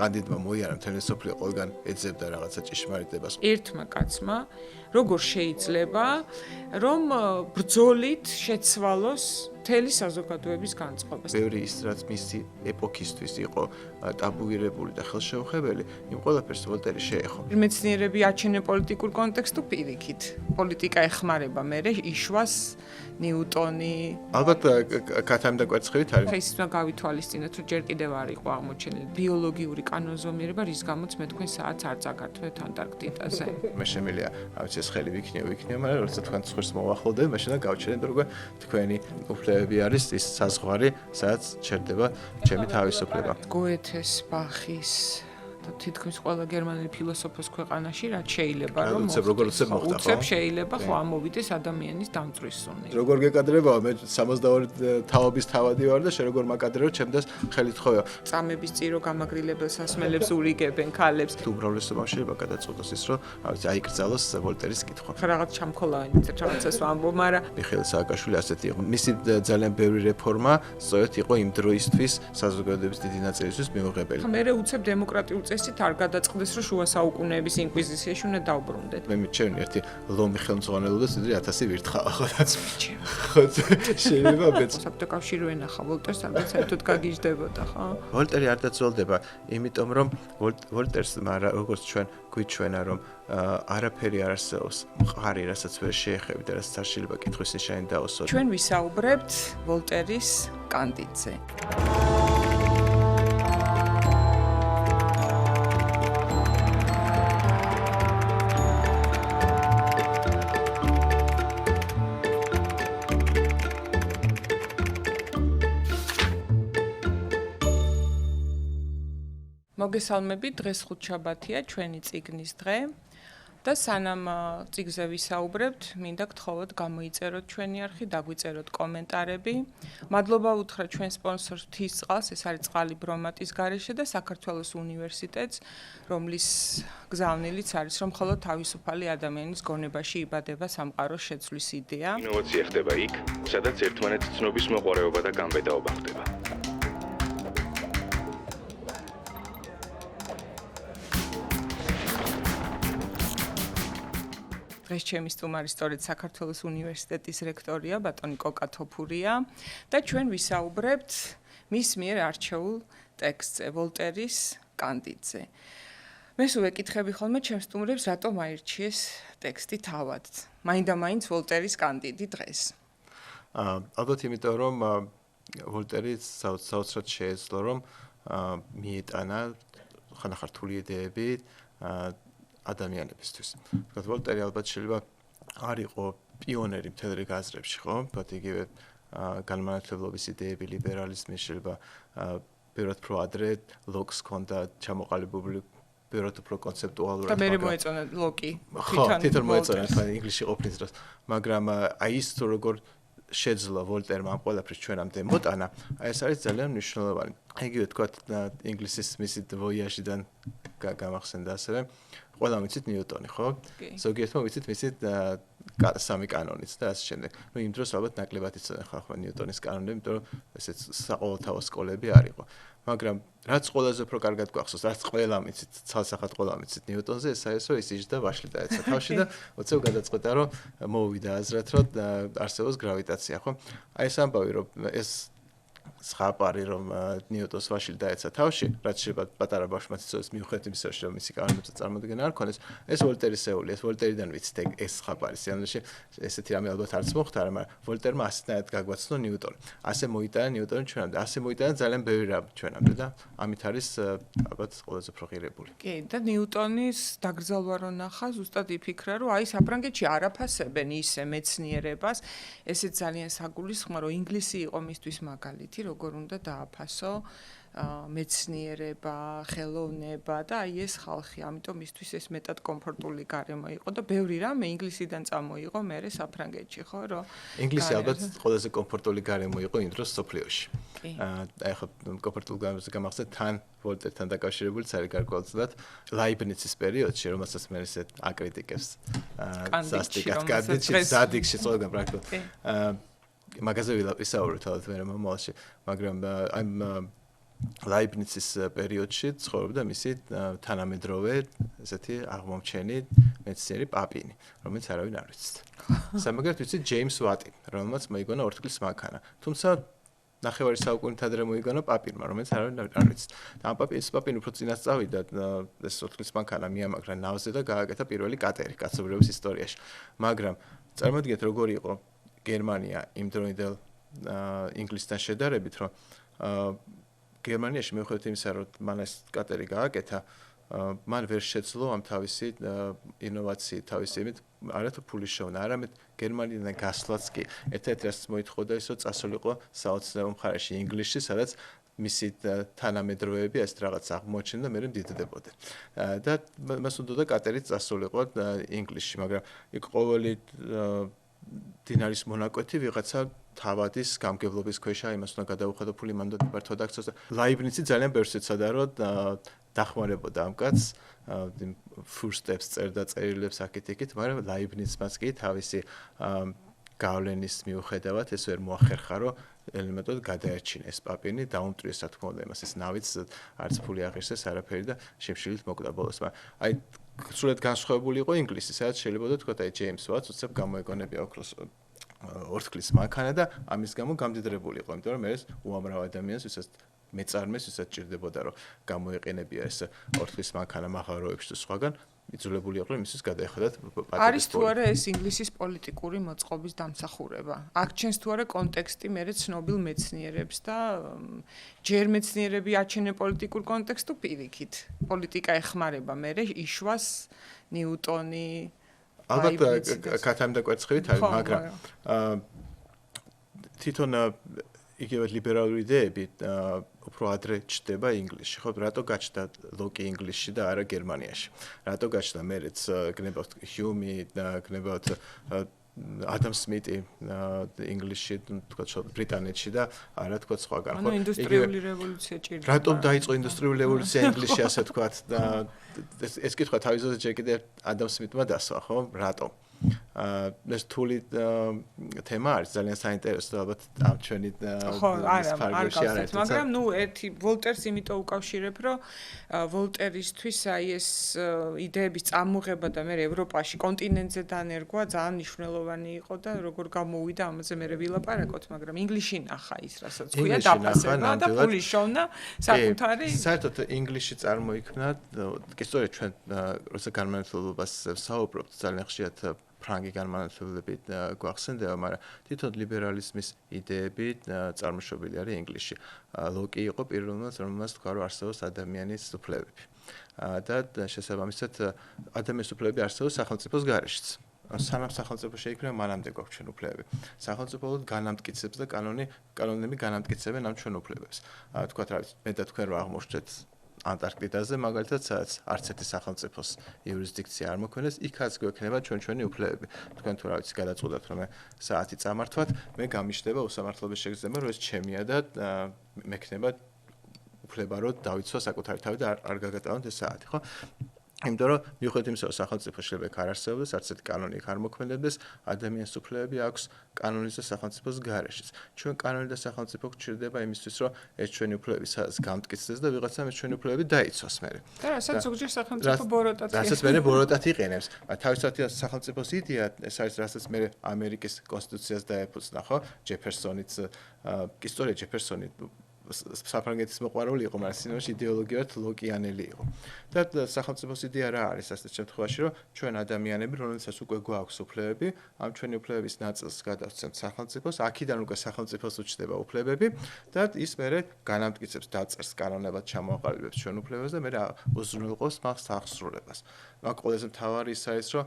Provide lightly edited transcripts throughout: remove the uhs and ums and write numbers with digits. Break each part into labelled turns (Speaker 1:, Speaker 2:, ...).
Speaker 1: კანდიდატმა მოიარა მთელი სოფლიო ყველგან ეძებდა რაღაცა ჭიშმარიტებას.
Speaker 2: ერთმა კაცმა როგორ შეიძლება რომ ბრძოლით შეცვალოს მთელი საზოგადოების განწყობა.
Speaker 1: ბევრი ის რაც მისი ეპოქისთვის იყო ტაბუირებული და ხელშეუხებელი, იმ ყველაფერს ვოლტერი შეეხო.
Speaker 2: მეცნიერები აჩენენ პოლიტიკურ კონტექსტს თუ პირიქით. პოლიტიკა ეხმარება მერე იშვას ნიუტონი.
Speaker 1: ალბათ კათამი და კვერცხივით არის.
Speaker 2: ის უნდა გავითვალისწინოთ, რომ ჯერ კიდევ არ იყო აღმოჩენილი ბიოლოგიური კანონზომიერება, რის გამოც მე თქვენ საათს არ წაგართვეთ ანტარქტიდაზე.
Speaker 1: მე შემიძლია, ავიც ეს ხელი ვიქნიო, მაგრამ როცა თქვენ ცხვირს მოვახლოვდეთ, მაშინ და გავჩერდეთ, რომ თქვენი უფლებები არის ის საზღვარი, სადაც ჩერდება ჩემი თავისუფლება.
Speaker 2: გოეთეს, ბახის და თითქმის ყველა გერმანელი ფილოსოფოს ქვეყანაში რაც შეიძლება რომ უცებ შეიძლება ხო ამოვიდეს ადამიანის დამწვრის სუნი.
Speaker 1: როგორ გეკადრებაო მე 62 თაობის თავადი ვარ და შე როგორ მაკადრეო ჩემდას ხელით ხოვე.
Speaker 2: წამების წირო გამაგრილებელ სასმელებს ურიგებენ ქალებს.
Speaker 1: თუ უმრავლესობამ შეიძლება გადაწყვიტოს ის რომ აიკრძალოს ვოლტერის კითხვა.
Speaker 2: რაღაც ჩამქოლავენ რაღაცას ვამბობ, მაგრამ
Speaker 1: მიხეილ სააკაშვილი ასეთი იყო. მისი ძალიან ბევრი რეფორმა სწორედ იყო იმ დროისთვის საზოგადოების დიდი ნაწილისთვის მიუღებელი.
Speaker 2: მე უცებ დემოკრატიულ წესით არ გადაწყდეს რომ შუა საუკუნეების ინკვიზიციაში უნდა დავბრუნდეთ.
Speaker 1: მე მიჩვენი ერთი ლომი ხელმძღვანელობდა სიდრი 1000 ვირთხავა ხო და ხო შეიძლება მეც
Speaker 2: საბჭოთა კავშირი ვენახა ვოლტერს სადაც საერთოდ გაგიჟდებოდა ხო?
Speaker 1: ვოლტერი არ დაძველდება, იმიტომ რომ ვოლტერს როგორც ჩვენ გვიჩვენა რომ არაფერი არ არსებობს მყარი, რასაც ვერ შეეხები და რასაც არ შეიძლება კითხვის ნიშანი დაუსვათ.
Speaker 2: ჩვენ ვისაუბრებთ ვოლტერის კანდიდზე. მოგესალმებით, დღეს ხუთშაბათია, ჩვენი წიგნის დღე და სანამ წიგნზე ვისაუბრებთ, მინდა გთხოვოთ გამოიწეროთ ჩვენი არხი, დაგვიწეროთ კომენტარები. მადლობა უთხრა ჩვენ სპონსორს ღვთისწყალს, ეს არის წყალი ბრომატის გარეშე და საქართველოს უნივერსიტეტს, რომლის გზავნილიც არის, რომ მხოლოდ თავისუფალი ადამიანის გონებაში იბადება სამყაროს შეცვლის იდეა.
Speaker 3: ინოვაცია ხდება იქ, სადაც ერთმანეთის ცნობის მოყვარეობა და გამბედაობა ხდება.
Speaker 2: დღეს ჩემი სტუმარი სწორედ საქართველოს უნივერსიტეტის რექტორია ბატონი კოკა თოფურია და ჩვენ ვისაუბრებთ მის მიერ არჩეულ ტექსტზე, ვოლტერის კანდიდზე. მე სულ ვეკითხები ხოლმე ჩემს სტუმრებს, რატომ აირჩიეს ტექსტი თავად. მაინდა-მაინც ვოლტერის კანდიდი დღეს.
Speaker 1: ალბათ იმიტომ რომ ვოლტერი საოცრად შეეძლო რომ მიეტანა ხანახართული იდეები ადამიანებისთვის. თქვათ ვოლტერი ალბათ შეიძლება არ იყო პიონერი მთელ რიგ აზრებში, ხო? თქვათ იგივე განმანათლებლობის იდეები, ლიბერალიზმი შეიძლება ბევრად უფრო ადრე ლოკს ჰქონდა ჩამოყალიბებული ბევრად უფრო კონცეპტუალურად.
Speaker 2: და მე მოეწონა ლოკი.
Speaker 1: ხო, თვითონ მოეწონა თქვენ ინგლისში ყოფნის დროს, მაგრამ აი ის თუ როგორ შეძლო ვოლტერმა ამ ყველაფრის ჩვენამდე მოტანა, აი ეს არის ძალიან მნიშვნელოვანი. იგივე თქვათ ინგლისის მისი ვოიაჟიდან გამახსენდა ასევე ყველა ვიცით ნიუტონი, ხო? ზოგიერთმა ვიცით მისი სამი კანონიც და ასე შემდეგ. ნუ იმ დროს ალბათ ნაკლებად იცოდნენ ხალხმა ნიუტონის კანონები, იმიტომ რომ ესეც საყოველთაო სკოლები არ იყო. მაგრამ რაც ყველაზე უფრო კარგად გვახსოვს, რაც ყველა ვიცით, ცალსახად ყველა ვიცით ნიუტონზე, ეს არის რომ ის იჯდა ვაშლი დაეცა თავში და უცებ გადაწყვეტა რომ მოვიდა აზრად, რომ არსებობს გრავიტაცია, ხო? აი ეს ამბავი რომ ეს სხაპარი რომ ნიუტონს ვაშლი დაეცა თავში, რაც შეიძლება პატარა ბავშვმა იცოდეს მიუხედავად იმისა, რომ მისი კანონებზე წარმოდგენა არ ქონდეს, ეს ვოლტერისეული, ეს ვოლტერიდან ვიცით ეს სხაპარი. სიამოვნებაში ესეთი რამე ალბათ არც მოხდა, მაგრამ ვოლტერმა ასეთნაირად გაგვაცნო ნიუტონი. ასე მოიტანა ნიუტონი ჩვენამდე, ასე მოიტანა ძალიან ბევრი რამ ჩვენამდე და ამით არის ალბათ ყველაზე უფრო ღირებული.
Speaker 2: კი, და ნიუტონის დაგრძელვა რო ნახა, ზუსტად იფიქრა, რომ აი საფრანგეთში არაფასებენ ისე მეცნიერებას, ესეც ძალიან საგულისხმო, რომ ინგლისი იყო მისთვის მაგალითი, როგორ უნდა დააფასო მეცნიერება, ხელოვნება და აი ეს ხალხი, ამიტომ მისთვის ეს მეტად კომფორტული გარემო იყო და ბევრი რამე ინგლისიდან წამოიღო მერე საფრანგეთში, ხო, რომ
Speaker 1: ინგლისი ალბათ ყველაზე კომფორტული გარემო იყო იმ დროს სოფლიოში. აი ხო კომფორტული გარემოზე გამახსენეთ თან ვოლტერთან დაკავშირებული არის გარკვეულწილად ლაიბნიცის პერიოდში, რომელსაც მე ესე აკრიტიკებს სასტიკად კანდიდატში, სადიქში სწორედ პრაქტიკულად. მაგაზე ვისაუბრეთ ალბათ მე მომავალში, მაგრამ აი ლაიბნიცის პერიოდში ცხოვრობდა მისი თანამედროვე ესეთი აღმომჩენი მეცნიერი პაპინი, რომელიც არავინ არ ვიცით. სამაგერად ვიცით ჯეიმს ვატი, რომელმაც მოიგონა ორთქლის მანქანა. თუმცა ნახევარი საუკუნით ადრე მოიგონა პაპინმა, რომელიც არავინ არ ვიცით. და ამ პაპინი უფრო წინას წავიდა ეს ორთქლის მანქანა მიამაგრა ნავზე და გააკეთა პირველი კატერი კაცობრიობის ისტორიაში. მაგრამ წარმოიდგინეთ როგორი იყო გერმანია იმ დროინდელ ინგლისთან შედარებით, რომ გერმანიაში მიუხედავად იმისა, რომ მან ეს კატერი გააკეთა, მან ვერ შეძლო ამ თავისი ინოვაციით, თავისი იმით არათუ ფულის შოვნა, არამედ გერმანიიდან გასვლაც კი. ერთ-ერთი რაც მოითხოვდა ის, რომ წასულიყო საოცნებო მხარეში ინგლისში, სადაც მისი თანამედროვეები ეს რაღაც აღმოჩნდა და მე მდიდდებოდნენ. და მას უნდა კატერით წასულიყო ინგლისში, მაგრამ იქ ყოველი დინარის მონაკვეთი ვიღაცა თავადის გამგებლობის ქვეშა იმას უნდა გადაუხადო ფული მანდ დაბართვა და აქცევს. ლაიბნიცი ძალიან ბევრს ეცადა, რომ დახმარებოდა ამ კაცს, first steps წერდა წერილებს აქეთ-იქით, მაგრამ ლაიბნიცმაც კი თავისი გავლენის მიუხედავად ეს ვერ მოახერხა, რომ ელემენტად გადაერჩინა ეს პაპინი, დაუმტვიეს რა თქმა უნდა იმას ეს ნავიც, არც ფული აღირსეს არაფერი და შიმშილით მოკდა ბოლოს. აი სულად განსხვავებული იყო ინგლისი, სადაც შეიძლება თქვა აი ჯეიმს ვატს უცებ გამოეგონებია ორთქლის მანქანა და ამის გამო გამდიდრებული იყო, იმიტომ რომ ეს უამრავ ადამიანს ვისაც მეწარმეს ვისაც ჭირდებოდა რომ გამოეყენებია ეს ორთქლის მანქანა მაღაროებში და სხვაგან იძულებული იყო იმისთვის გადაეხადათ პატრის.
Speaker 2: არის თუ არა ეს ინგლისის პოლიტიკური მოწყობის დამსახურება? აქ ჩენს თუ არა კონტექსტი მერე ცნობილ მეცნიერებს და ჯერ მეცნიერები აჩენენ პოლიტიკურ კონტექსტს თუ პირიქით. პოლიტიკა ეხმარება მერე იშვას ნიუტონი
Speaker 1: ალბათ კათამ და კვერცხებით არის, მაგრამ თვითონ იგივე ლიბერალური იდეები უფრო ადრე ჩდება ინგლისში, ხო? რატო გაჩნდა ლოკი ინგლისში და არა გერმანიაში? რატო გაჩნდა მერეც გნებავთ ჰიუმი და გნებავთ ადამ სმიტი ინგლისში, თქვა ბრიტანეთში და არა თქვა სხვაგან,
Speaker 2: ხო? ანუ ინდუსტრიული რევოლუცია ჭირდება.
Speaker 1: რატომ დაიწყო ინდუსტრიული რევოლუცია ინგლისში, ასე თქვათ და ეს კითხვა თავისთავად ჯერ კიდევ ადამ სმიტმა დასვა, ხო? რატომ? ეს თული თემა არის ძალიან საინტერესო ალბათ ამ ჩვენი
Speaker 2: ფარგლებში არ არის, მაგრამ ნუ ერთი ვოლტერს იმიტომ უკავშირებ, რომ ვოლტერისთვის აი ეს იდეების წამოღება და მე ევროპაში კონტინენტზე დანერგვა ძალიან მნიშვნელოვანი იყო და როგორ გამოვიდა ამაზე მე ვილაპარაკოთ, მაგრამ ინგლისში ნახა ის, რასაც ქვია დაფასება და ფული შოვნა საკუთარი.
Speaker 1: საერთოდ ინგლისში წარმოიქმნა, კი სწორედ ჩვენ როცა განმანათლებლობას საუბრობთ, ძალიან ხშირად ფრანგი განმანათლებლები გვახსენდება, მაგრამ თვითონ ლიბერალიზმის იდეები წარმოშობილი არის ინგლისში. ლოკი იყო პირველმაც, რომელმაც თქვა, რომ არსებობს ადამიანის უფლებები. და შესაბამისად ადამიანის უფლებები არსებობს სახელმწიფოს გარეშეც. სანამ სახელმწიფო შეიქმნება, მანამდე გვაქვს ჩვენ უფლებები. სახელმწიფო განამტკიცებს და კანონები განამტკიცებენ ამ ჩვენ უფლებებს. თქვათ რა ვიცი, მე და თქვენ რო აღმოჩნდეთ ანტარქტიდაზე, მაგალითად, სადაც არც ერთი სახელმწიფოს იურისდიქცია არ მოქმედებს, იქაც გვექნება ჩვენი უფლებები. თქვენ თუ რა ვიცი, გადაწყვეტთ რომ საათი წამართვათ, მე გამიშდება უსამართლობის შეგრძნება, რომ ეს ჩემია და მექნება უფლება რომ დავიცვა საკუთარი თავი და არ გაგატანოთ ეს საათი, ხო? იმიტომ რომ მიუხედავად იმისა, რომ სახელმწიფო შეიძლება არ არსებობდეს, არც ერთი კანონი არ მოქმედებდეს, ადამიანის უფლებები აქვს კანონის და სახელმწიფოს გარეშეც. ჩვენ კანონი და სახელმწიფო გვჭირდება იმისთვის, რომ ეს ჩვენი უფლებები სადაც გამტკიცდეს და ვიღაცამ ეს ჩვენი უფლებები დაიცვას მერე.
Speaker 2: და რასაც ზოგჯერ სახელმწიფო ბოროტად
Speaker 1: რასაც მერე ბოროტად იყენებს. თავისთავად სახელმწიფოს იდეა ეს არის, რასაც მერე ამერიკის კონსტიტუციას დაეფუძნა, ხო? ჯეფერსონიც, კი სწორედ ჯეფერსონი საფრანგეთის მოყვარული იყო, მაგრამ სინამდვილეში იდეოლოგიურად ლოკიანელი იყო. და სახელმწიფოს იდეა რა არის ასეთ შემთხვევაში, რომ ჩვენ ადამიანები, რომელსაც უკვე გვაქვს უფლებები, ამ ჩვენი უფლებების ნაწილს გადავცემთ სახელმწიფოს, აქედან უკვე სახელმწიფოს უჩნდება უფლებები და ის მერე განამტკიცებს, დაწერს კანონებად ჩამოაყალიბებს ჩვენ უფლებებს და მერე უზრუნველყოფს მას აღსრულებას. მაგ ყველაზე მთავარი ის არის, რომ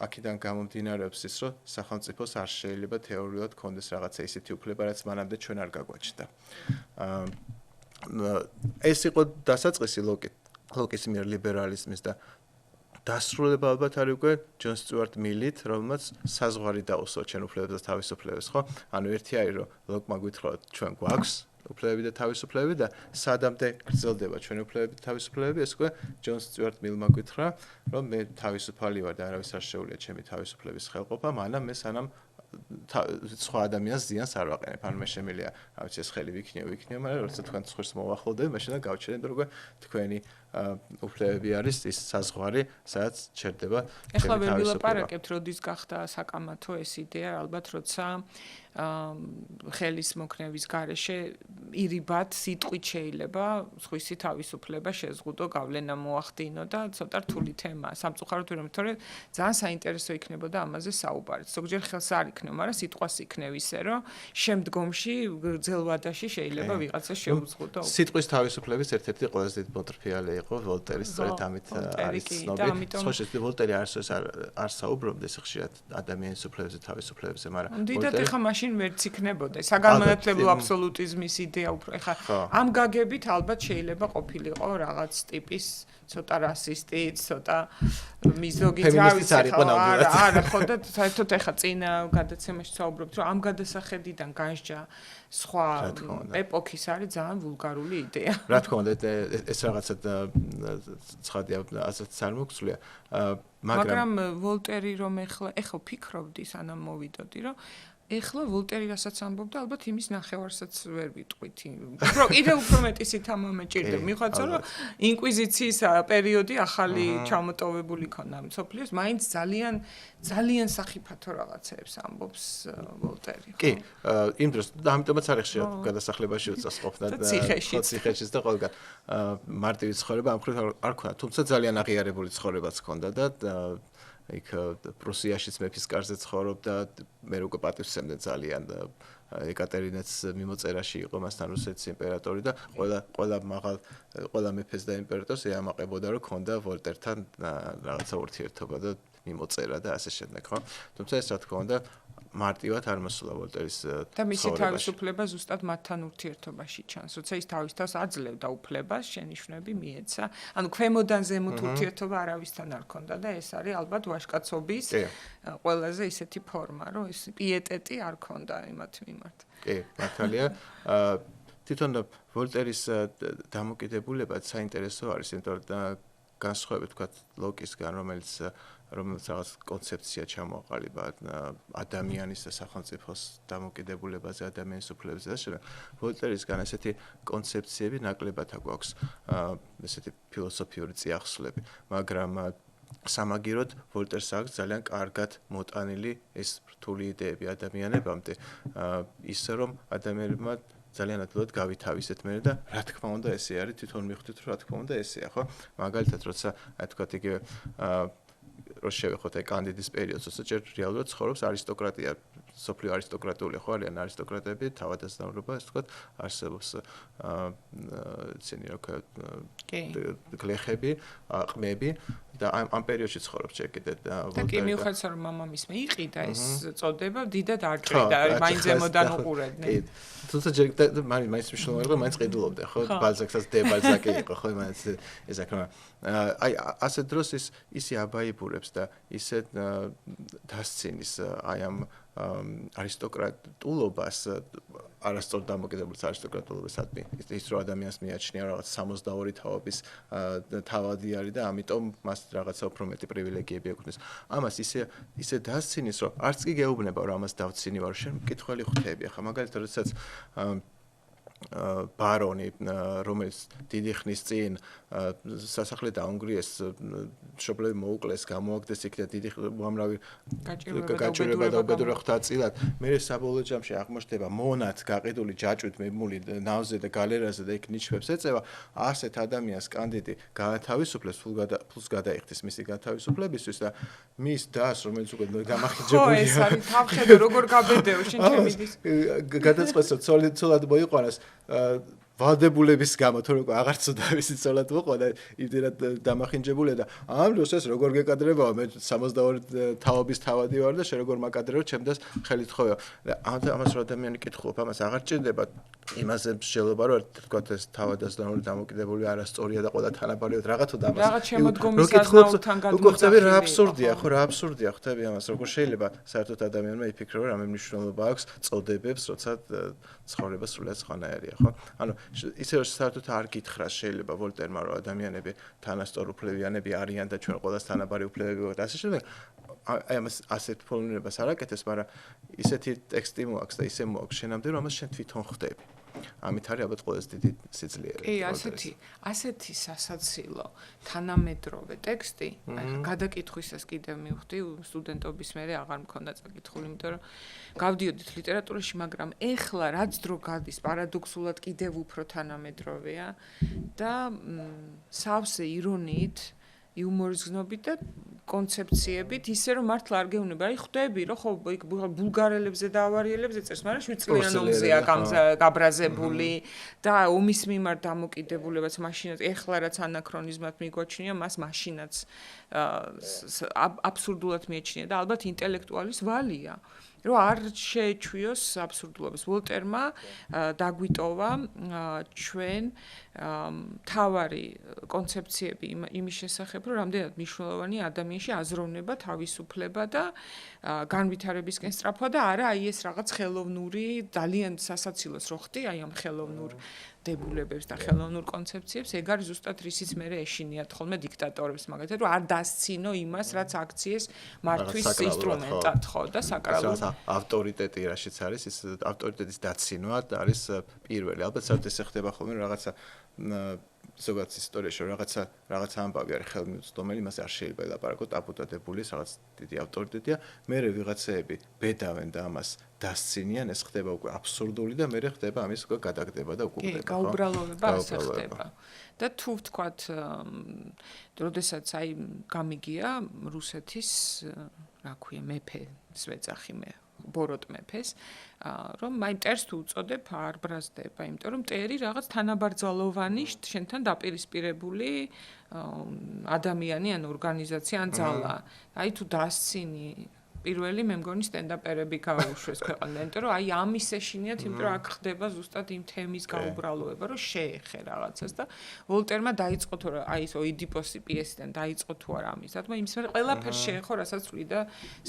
Speaker 1: აქედან გამომდინარეობს ის, რომ სახელმწიფოს არ შეიძლება თეორიულად კონდეს რაღაცა ისეთი უფლება, რაც მანამდე ჩვენ არ გაგვაჩნდა. ეს იყო დასაწყისი ლოკის მიერ ლიბერალიზმის და დასრულება ალბათ არის უკვე ჯონ სტიუარტ მილით, რომელმაც საზღვარი დაუსვა ჩვენ უფლებებს და თავისუფლებებს, ხო? ანუ ერთი არის, რომ ლოკმა გითხრა, ჩვენ გვაქვს უფლებები და თავისუფლებები და სადამდე გრძელდება ჩვენი უფლებები და თავისუფლებები, ეს უკვე ჯონ სტიუარტ მილმა გითხრა, რომ მე თავისუფალი ვარ და არავის არ შეუძლია ჩემი თავისუფლების ხელყოფა, მანამ მე სანამ სხვა ადამიანს ზიანს არ ვაყენებ. ანუ მე შემიძლია, რა ვიცი, ეს ხელი ვიქნიო, მაგრამ როცა თქვენ ცხვირს მოვახლოვდები, მაშინ და გავჩერდეთ, რომ თქვენი უფლებები არის ის საზღვარი, სადაც ჩერდება.
Speaker 2: ეხლა ვერ ვილაპარაკებთ, როდის გახდა საკამათო ეს იდეა, ალბათ როცა ხელის მოქნევის გარეშე ირიბად სიტყვით შეიძლება სხვისი თავისუფლება შეზღუდო, გავლენა მოახდინო და ცოტა რთული თემაა. სამწუხაროდ ვერ თორე ძალიან საინტერესო იქნებოდა ამაზე საუბარი. ზოგჯერ ხელს არ იქნება, მაგრამ სიტყვას იქნება ისე, რომ შემდგომში გრძელვადაში შეიძლება ვიღაცა შეუზღუდო.
Speaker 1: სიტყვის თავისუფლების ერთ-ერთი ყველაზე დიდი მოტრფიალი იყო ვოლტერის, სწორედ ამით არის ცნობილი. სხვა შეიძლება ვოლტერი არ საუბრობდა ხშირად ადამიანის უფლებებზე, თავისუფლებებზე, მაგრამ
Speaker 2: დიდად ეხა მაშინ ვერც იქნებოდა. საგანმანათლებლო აბსოლუტიზმის იდეა უფრო ეხა ამ გაგებით ალბათ შეიძლება ყოფილიყო რაღაც ტიპის ცოტა რასისტი, ცოტა მიზოგინი, არა, ხო და საერთოდ ეხა წინ გადაცემაში საუბრობთ, რომ ამ გადასახედიდან განსჯა სხვა ეპოქის არის ძალიან ვულგარული იდეა.
Speaker 1: რა თქმა უნდა, ეს რაღაცა ცხადია, ასეც არ მოგწვია,
Speaker 2: მაგრამ ვოლტერი რომ ეხლა ვფიქრობდი, სანამ მოვიდოდი, რომ ეხლა ვოლტერი რასაც ამბობდა, ალბათ იმის ნახევარსაც ვერ ვიტყვით. კიდევ უფრო მეტი სითამა მეჭირდება. მიხვდეთ, რომ ინკვიზიციის პერიოდი ახალი ჩამოტოვებული ქონდა მსოფლიოს, მაინც ძალიან სახიფათო რაღაცებს ამბობს ვოლტერი.
Speaker 1: კი, იმ დროს ამიტომაც არის ხშირად გადასახლებაში უწასყოფნა და ციხეშიც და ყველგან მარტივი ცხოვრება ამ ხრივ არ ქონდა, თუმცა ძალიან აღიარებული ცხოვრებაც ქონდა და იქ პრუსიაშიც მეფის კარზე ცხოვრობდა, მე უკვე პატივსცემდა ძალიან ეკატერინეც მიმოწერაში იყო მასთან რუსეთის იმპერატორი და ყველა მეფეს და იმპერატორს ეამაყებოდა, რომ ქონდა ვოლტერთან რაღაცა ურთიერთობა და მიმოწერა და ასე შემდეგ, ხო? თუმცა ეს რა თქმა უნდა მარტივად არ მოსულა ვოლტერის
Speaker 2: და მისი თავისუფლება ზუსტად მათთან ურთიერთობაში ჩანს, როცა ის თავის თავს აძლევდა უფლებას, შენიშვნები მიეცა. ანუ ქვემოდან ზემოთ ურთიერთობა არავისთან არ ქონდა და ეს არის ალბათ ვაჟკაცობის ყველაზე ისეთი ფორმა, რომ ეს პიეტეტი არ ქონდა იმათ მიმართ.
Speaker 1: კი, მართალია. თვითონ ვოლტერის დამოკიდებულება საინტერესო არის, იმიტომ რომ განსხვავებით ვთქვათ ლოკისგან, რომელიც რაღაც კონცეფცია ჩამოაყალიბა ადამიანის და სახელმწიფოს დამოკიდებულებაზე, ადამიანის უფლებებზე და შემდეგ. ვოლტერისგან ესეთი კონცეფციები ნაკლებად აქვს, ესეთი ფილოსოფიური წიაღსვლები, მაგრამ სამაგიეროდ ვოლტერს აქვს ძალიან კარგად მოტანილი ეს რთული იდეები ადამიანებამდე, ისე რომ ადამიანებმა ძალიან ადვილად გავითავისეთ მე და რა თქმა უნდა ესე არის, თვითონ მიხვდით რომ რა თქმა უნდა ესეა, ხო? მაგალითად, როცა თქვათ იგივე რო შევეხოთ აი კანდიდის პერიოდს, როცა ჯერ რეალურად ცხოვრობს არისტოკრატია, სოფლიო არისტოკრატიული ხო არიან არისტოკრატები, თავადაზნაურობა, ასე ვთქვათ, არსებობს ისინი რა ვქოთ, გლეხები, ყმები და ამ პერიოდში ცხოვრობს ჯერ კიდე და
Speaker 2: კი მიუხედავად რომ მამამისმა იყიდა ეს წოდება, დიდად არ ჭრიდა, მაინც ზემოდან უყურებდნენ.
Speaker 1: თუმცა ჯერ მაინც მნიშვნელოვანი იყო, მაინც ყიდულობდა, ხო? ბალზაკსაც დე-ბალზაკი იყო, ხო? მაინც ეს აქ აი ასე დროს ისი აბაიბურებს და ისე დასცინის აი ამ არისტოკრატულობას არასწორ დამოკიდებულს არისტოკრატულობისადმი ის რომ ადამიანს მიაჩნია რაღაც 62 თაობის თავადი არის და ამიტომ მას რაღაცა უფრო მეტი პრივილეგიები ექნება. ამას ისე დასცინის რომ არც კი გეუბნება რომ ამას დავცინივარ, შენ მკითხველი ხვდები. ახლა მაგალითად როდესაც ბარონი, რომელიც დიდი ხნის წინ სასახლე დაუნგრიეს, მშობლები მოუკლეს, გამოაგდეს იქ და დიდი უამრავი გაჭირვება და უბედურება ხვდა წილად. მე საბოლოო ჯამში აღმოჩნდება მონად გაყიდული ჯაჭვით მემული ნავზე და გალერაზე და იქ ნიშნებს ეწევა, ასეთ ადამიანს კანდიდი გაათავისუფლებს, ფულს გადაიხდის მისი გათავისუფლებისთვის და მის დას, რომელიც უკვე გამახინჯებულია. ხო,
Speaker 2: ეს არის თავხედო, როგორ გაბედეო შენ ჩემი დის.
Speaker 1: გადაწყვეტს რომ ცოლად მოიყვანოს ვალდებულების გამო თუ როგორ აღარ ცოდა ვისი ცოლად მოყვა და იმდენად დამახინჯებულია და ამ დროს ეს როგორ გეკადრებაა მე 62 თაობის თავადი ვარ და შე როგორ მაკადრევ ჩემდას ხელით ხოვე ამას რა ადამიანი კითხულობ ამას აღარ ჭირდება იმაზე მსჯელობა რომ თქვა ეს თავადაზნაური დამოკიდებული არასწორია და ყველა თანაბარიოდ რაღაც თუ დამას
Speaker 2: რაღაც შემოდგომის აზნაურთან
Speaker 1: გადმოწყვეტი რა აბსურდია ხო რა აბსურდია ხვდები ამას როგორ შეიძლება საერთოდ ადამიანმა იფიქრო რომ რამე მნიშვნელობა აქვს წოდებებს როცა ცხოვრება სრულიად სხვანაირია ხო ანუ ისე რომ საერთოდ არ გითხრას შეიძლება ვოლტერმა რომ ადამიანები თანასწორუფლებიანები არიან და ჩვენ ყველას თანაბარი უფლებები გვაქვს ასე შემდეგ აი ამას ასეთ ფორმულირებას არ აკეთებს, მაგრამ ისეთი ტექსტი მოაქვს და ისე მოაქვს შენამდე რომ ამას შენ თვითონ ხდები. ამით არის ალბათ ყველაზე დიდი სიძლიერე.
Speaker 2: კი, ასეთი სასაცილო თანამედროვე ტექსტი, გადაკითხვისას კიდევ მივხვდი სტუდენტობის მერე აღარ მქონდა წაკითხული, იმიტომ რომ გავდიოდით ლიტერატურაში, მაგრამ ეხლა რაც დრო გადის, პარადოქსულად კიდევ უფრო თანამედროვეა და სავსე ირონიით, იუმორის გზნობით და კონცეფციებით, ისე რომ მართლა არ გეუბნება, აი ხვდები, რომ ხო ბულგარელებზე და ავარიელებზე წერს, მაგრამ 7 წლიან ომზეა გაბრაზებული და ომის მიმართ დამოკიდებულებაც მაშინაც ეხლა რაც ანაქრონიზმად მიგვაჩნია, მას მაშინაც აბსურდულად მიეჩნია და ალბათ ინტელექტუალის ვალია. რომ არ შეეჩვიოს აბსურდულობას. ვოლტერმა დაგვიტოვა ჩვენ თავარი კონცეფციები იმის შესახებ, რომ რამდენად მნიშვნელოვანია ადამიანში აზროვნება, თავისუფლება და განვითარებისკენ სწრაფვა და არა აი ეს რაღაც ხელოვნური, ძალიან სასაცილოს რო ხდი, აი ამ ხელოვნურ დებულებებს და ხელოვნურ კონცეფციებს, ეგ არის ზუსტად რისიც მე ეშინიათ ხოლმე დიქტატორებს, მაგალითად, რომ არ დასცინო იმას, რაც აქციეს მართვის ინსტრუმენტად, ხო, და საკრალურად.
Speaker 1: ავტორიტეტი რაშიც არის, ის ავტორიტეტის დაცინვა არის პირველი. ალბათ საერთოდ ეს ხდება ხოლმე რაღაცა ზოგადად ისტორიაში რაღაცა ამბავი არის ხელმისაწვდომელი, იმას არ შეიძლება ელაპარაკოთ, აპუტატებული რაღაც დიდი ავტორიტეტია. მერე ვიღაცეები ბედავენ და ამას დასცინიან, ეს ხდება უკვე აბსურდული და მერე ხდება ამის უკვე გადაგდება და უკუღდება.
Speaker 2: კი, გაუბრალოვება ასე ხდება. და თუ ვთქვათ, როდესაც აი გამიგია რუსეთის, რა ქვია, მეფეს ვეძახი მე, ბოროტ მეფეს, რომ აი მტერს თუ უწოდებ არ ბრაზდება, იმიტომ რომ მტერი რაღაც თანაბრძოლოვანი შენთან დაპირისპირებული ადამიანი ან ორგანიზაცია ან ძალა. აი თუ დასცინი პირველი მე მგონი სტენდაპერები გაუშვეს ქვეყანიდან, იმიტომ რომ აი ამის ეშინიათ, იმიტომ რომ აქ ხდება ზუსტად იმ თემის გაუბრალოება, რომ შეეხე რაღაცას და ვოლტერმა დაიწყო თუ აი ეს ოიდიპოსი პიესიდან დაიწყო თუ არა ამის, თქმა იმის მერე ყველაფერს შეეხო, რასაც ვიდა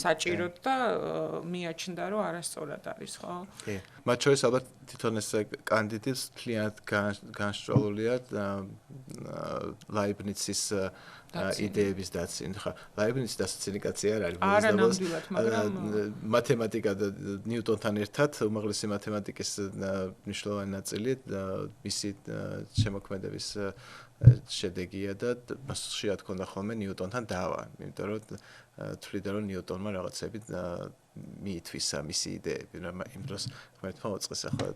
Speaker 2: საჭიროდ და მიაჩნდა, რომ არასწორად არის, ხო?
Speaker 1: კი. მათ შორის ალბათ თვითონ ეს კანდიდატს მთლიანად განსწავლულია ლაიბნიცის იდეების დაცინი. ხა, ლაიბნიცის დასაცინი კაცი არ არის,
Speaker 2: ნამდვილად, მაგრამ
Speaker 1: მათემატიკა და ნიუტონთან ერთად უმაღლესი მათემატიკის მნიშვნელოვანი ნაწილი მისი შემოქმედების შედეგია და მას ხშირად ჰქონდა ხოლმე ნიუტონთან დავა, იმიტომ რომ თვლიდა რომ ნიუტონმა რაღაცები მიითვისა მისი იდეები, იმ დროს ღმერთმა მოწყეს ახლა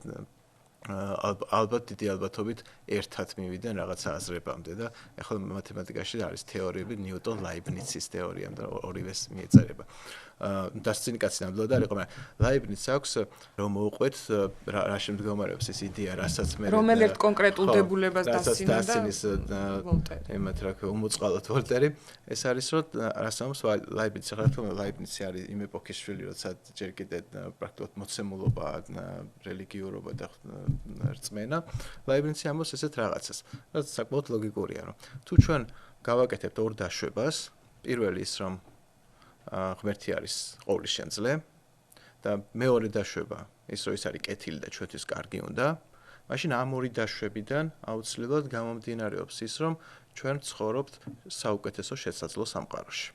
Speaker 1: ალბათ დიდი ალბათობით ერთად მივიდნენ რაღაცა აზრებამდე და ახლა მათემატიკაში არის თეორიები ნიუტონ ლაიბნიცის თეორია და ორივეს მიეწერება. დასცინი კაცი ნამდვილად არ იყო, მაგრამ ლაიბნიცს აქვს რომ მოუყვეთ რა შემდგომარეობს ეს იდეა, რასაც მე
Speaker 2: რომელ ერთ კონკრეტულ დებულებას დასცინა და
Speaker 1: ვოლტერი. ემათ რა ქვია, უმოწყალოდ ვოლტერი. ეს არის რომ რასამს ლაიბნიცი, რა თქმა უნდა ლაიბნიცი არის იმ ეპოქის შვილი, როცა ჯერ კიდევ პრაქტიკულად მოცემულობა, რელიგიურობა და რწმენა. ლაიბნიცი ამბობს ესეთ რაღაცას, რაც საკმაოდ ლოგიკურია, რომ თუ ჩვენ გავაკეთებთ ორ დაშვებას, პირველი ის რომ ღმერთი არის ყოვლის შემძლე და მეორე დაშვება ის რომ ის არის კეთილი და ჩვენთვის კარგი უნდა, მაშინ ამ ორი დაშვებიდან აუცილებლად გამომდინარეობს ის რომ ჩვენ ცხოვრობთ საუკეთესო შესაძლო სამყაროში.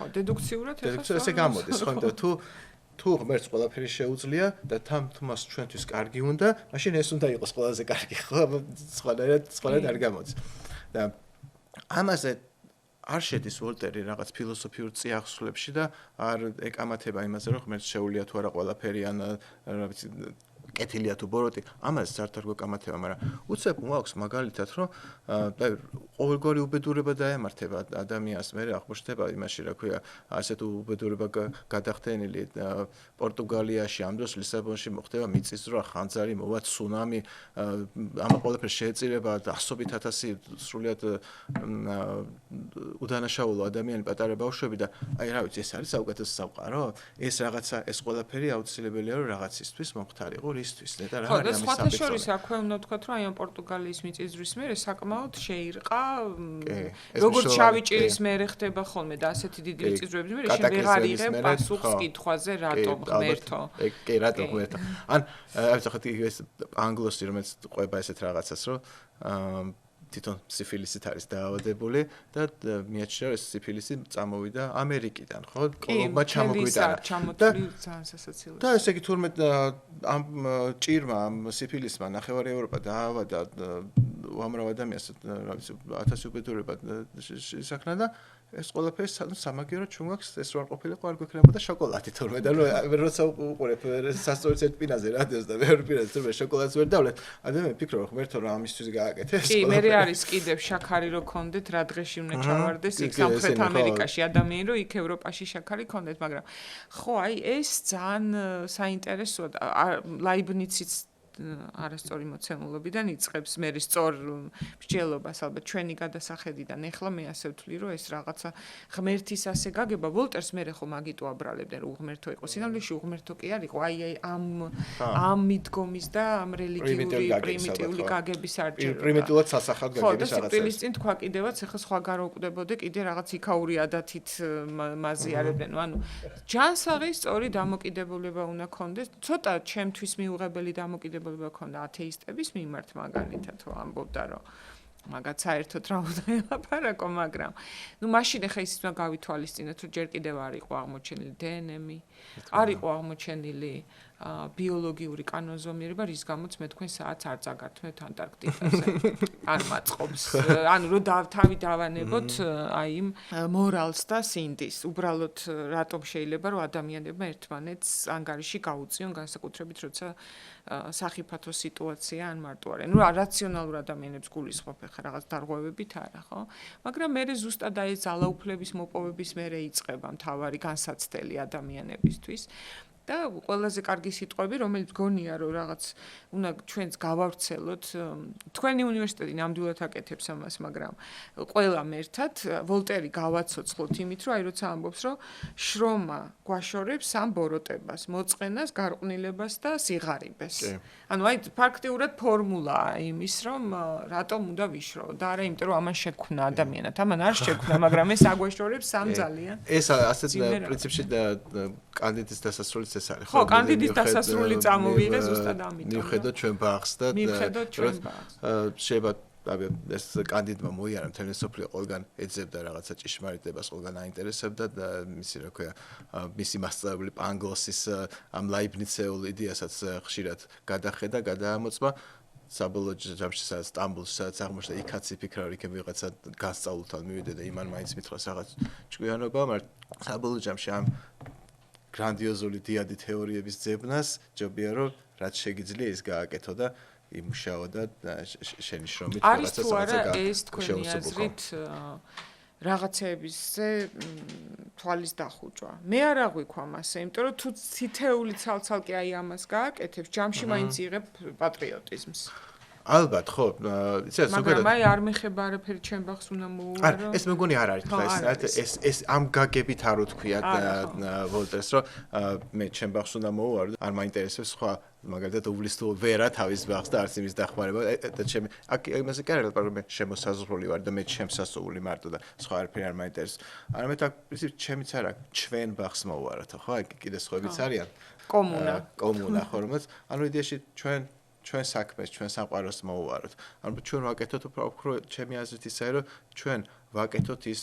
Speaker 2: ხო, დედუქციურად
Speaker 1: ესე გამოდის, ხო, იმიტომ თუ ღმერთს ყველაფერი შეუძლია და თამთმას ჩვენთვის კარგი უნდა, მაშინ ეს უნდა იყოს ყველაზე კარგი, ხო, სხვანაირად არ გამოდის. და ამაზე არ შედის ვოლტერი რაღაც ფილოსოფიურ წიაღსვლებში და არ ეკამათება იმაზე, რომ ღმერთს შეუძლია თუ არა ყველაფერი ან რა ვიცი კეთილია თუ ბოროტი, ამას საერთოდ არ გვეკამათება, მაგრამ უცებ მოაქვს მაგალითად, რომ ყოველგვარი უბედურება დაემართება ადამიანს, მე აღმოჩნდება იმაში, რა ქვია, ასეთ უბედურება გადახდენილი პორტუგალიაში, ამ დროს ლისაბონში მოხდება მიწისძვრა, ხანძარი, მოვა ცუნამი, ამ ყველაფერს შეეწირება ასობით ათასი სრულიად უდანაშაულო ადამიანი, პატარა ბავშვები და აი რა ვიცი, ეს არის საუკეთესო სამყარო? ეს რაღაცა, ეს ყველაფერი აუცილებელია, რომ რაღაცისთვის მომხდარიყო რისთვის და რა
Speaker 2: ხო,
Speaker 1: არის
Speaker 2: და
Speaker 1: ამის
Speaker 2: სხვათა
Speaker 1: საფუძველი?
Speaker 2: შორის აქვე უნდა ვთქვათ, რომ აი ამ პორტუგალიის მიწისძვრის მერე საკმაოდ შეირყა
Speaker 1: ეს
Speaker 2: როგორც
Speaker 1: მნიშვნელოვანი,
Speaker 2: შავი
Speaker 1: კი.
Speaker 2: ჭირის მერე ხდება ხოლმე და ასეთი დიდი
Speaker 1: კი.
Speaker 2: მიწისძვრების მერე შენ
Speaker 1: კატაკლიზმების
Speaker 2: ვეღარ იღებ
Speaker 1: მერე,
Speaker 2: პასუხს
Speaker 1: ხო.
Speaker 2: კითხვაზე რატომ
Speaker 1: კი,
Speaker 2: ღმერთო.
Speaker 1: კი, რატომ ღმერთო. ან აი ეს ანგლოსი რომელიც ყვება ესეთ რაღაცას, რომ თვითონ სიფილისით არის დაავადებული და მიაჩნია ეს სიფილისი წამოვიდა ამერიკიდან, ხო? კოლომბა ჩამოგვიტანა.
Speaker 2: და ძალიან სასაცილოა.
Speaker 1: და ესე იგი თურმე ამ ჭირმა, ამ სიფილისმა ნახევარი ევროპა დაავადა უამრავ ადამიანს, რა ვიცი, 1000 უბედურება ისაქნა და ეს ყველაფერი სამაგიეროდ ჩვენ გვაქვს ეს რო არ ყოფილიყო არ გვექნებოდა შოკოლადი თურმე და როცა უყურებ სასწორიც ერთ პინაზე რადიოს და მეორე პინაზე თურმე შოკოლადს ვერ დავლეთ ადამიანი ფიქრობ რომ ღმერთო რა ამისთვის გააკეთეს
Speaker 2: კი მე არის კიდევ შაქარი რო ქონდეთ რა დღეში უნდა ჩავარდეს იქ სამხრეთ ამერიკაში ადამიანი რო იქ ევროპაში შაქარი ქონდეთ მაგრამ ხო აი ეს ძალიან საინტერესოა ლაიბნიციც არასწორი მოცემულობიდან იწყებს მე სწორ მსჯელობას ალბათ ჩვენი გადასახედიდან ეხლა მე ასე ვთვლი რომ ეს რაღაცა ღმერთის ასე გაგება ვოლტერს მე ხო მაგით უაბრალებდნენ რომ უღმერთო იყო სინამდვილეში უღმერთო კი არ იყო აი ამ მიდგომის და ამ რელიგიური პრიმიტიული გაგების არჯერობა
Speaker 1: პრიმიტიულად სასახად გაგების
Speaker 2: რაღაცა ხო და სიკვდილის წინ თქვა კიდევაც ეხლა სხვა გაროკვდებოდე კიდე რაღაც იქაური ადათით მაზიარებდნენ ანუ ჯანსაღი სწორი დამოკიდებულება უნდა ქონდეს ცოტა ჩემთვის მიუღებელი დამოკიდებულება ქონდა ათეისტების მიმართ მაგალითად რომ ამბობდა რომ მაგაც საერთოდ რა უნდა ელაპარაკო მაგრამ ნუ მაშინ ახლა ისიც უნდა გავითვალისწინოთ რომ ჯერ კიდევ არ იყო აღმოჩენილი დნმ არ იყო აღმოჩენილი ბიოლოგიური კანონზომიერება რის გამოც მე თქვენ საათს არ წაგართმევთ ანტარქტიდაზე არ მაწყობს ანუ რომ თავი დავანებოთ აი იმ მორალს და სინდის უბრალოდ რატომ შეიძლება რომ ადამიანებმა ერთმანეთს ანგარიში გაუწიონ განსაკუთრებით როცა სახიფათო სიტუაცია ან მარტო არა ნუ რაციონალურ ადამიანებს გულისხმობ ხა რაღაც დარღვევებით არა ხო მაგრამ მე ზუსტად აი ეს ძალაუფლების მოპოვების მერე იწყება მთავარი განსაცდელი ადამიანებისთვის და ყველაზე კარგი სიტყვები რომელიც გონია რომ რაღაც უნდა ჩვენს გავავრცელოთ თქვენი უნივერსიტეტი ნამდვილად აკეთებს ამას მაგრამ ყველამ ერთად ვოლტერი გავაცოცხლოთ იმით რომ აი როცა ამბობს რომ შრომა გვაშორებს ამ ბოროტებას მოწყენას გარყვნილებას და სიღარიბეს ანუ აი ფაქტიურად ფორმულაა იმის რომ რატომ უნდა ვიშროო და არა იმიტომ რომ ამან შექმნა ადამიანად ამან არ შექმნა მაგრამ ეს აგვაშორებს სამ ძალიან
Speaker 1: ეს ასეთ პრინციპში კანდიდატის დასასრულიც ეს არის
Speaker 2: ხო კანდიდატის დასასრული წამოვიღე ზუსტად ამიტომ
Speaker 1: მივხედოთ ჩვენ ბაღს და
Speaker 2: მივხედოთ ჩვენ ბაღს
Speaker 1: შეიძლება ეს კანდიდატმა მოიარა მთელი სოფლიო ყველგან ეძებდა რაღაცა ჭიშმარიტებას ყველგან აინტერესებდა და მისი რა ქვია მისი მასწავლებელი პანგლოსის ამ ლაიბნიცეულ იდეასაც ხშირად გადახედა გადაამოწმა საბოლოო ჯამში სტამბოლში სადაც აღმოჩნდა იქაც იფიქრა რომ იქ ვიღაცა გასწავლულთან მივიდა და იმან მაინც მითხრა რაღაც ჭკვიანობა მაგრამ საბოლოო ჯამში ამ გრანდიოზული დიადი თეორიების ძებნას ჯობია რომ რაც შეგიძლია ის გააკეთო და იმუშაო და შენი შრომით
Speaker 2: არის თუ არა ეს თქვენი აზრით რაღაცეებისზე თვალის დახუჭვა მე არ აღვიქვამ ასე იმიტომ რომ თუ თითეული ცალ-ცალკე აი ამას გააკეთებს ჯამში მაინც იღებ პატრიოტიზმს
Speaker 1: ალბათ ხო იცი
Speaker 2: მაგრამ აი არ მეხება არაფერი ჩემ ბახს უნდა მოუვარო
Speaker 1: ეს მეგონი არ არის თქლა ეს ამ გაგებით არ უთქვია ვოლტერს რომ მე ჩემ ბახს უნდა მოუვარო არ მაინტერესებს სხვა მაგალითად უვლისო ვერა თავის ბახს და არც იმის დახმარება და ჩემი აქ იმაზე კი არ ლაპარაკობ მე შემოსაზღვრული ვარ და მე ჩემს სასწაული მარტო და სხვა არაფერი არ მაინტერესებს არამედ აქ ისე ჩემიც არა ჩვენ ბახს მოუვაროთ ხო აი კიდე სხვაებიც არიან კომუნა ხო რომელიც ანუ იდეაში ჩვენ საქმეს, ჩვენ სამყაროს მოუვაროთ. ანუ ჩვენ ვაკეთოთ უფრო ჩემი აზრით ისაა, რომ ჩვენ ვაკეთოთ ის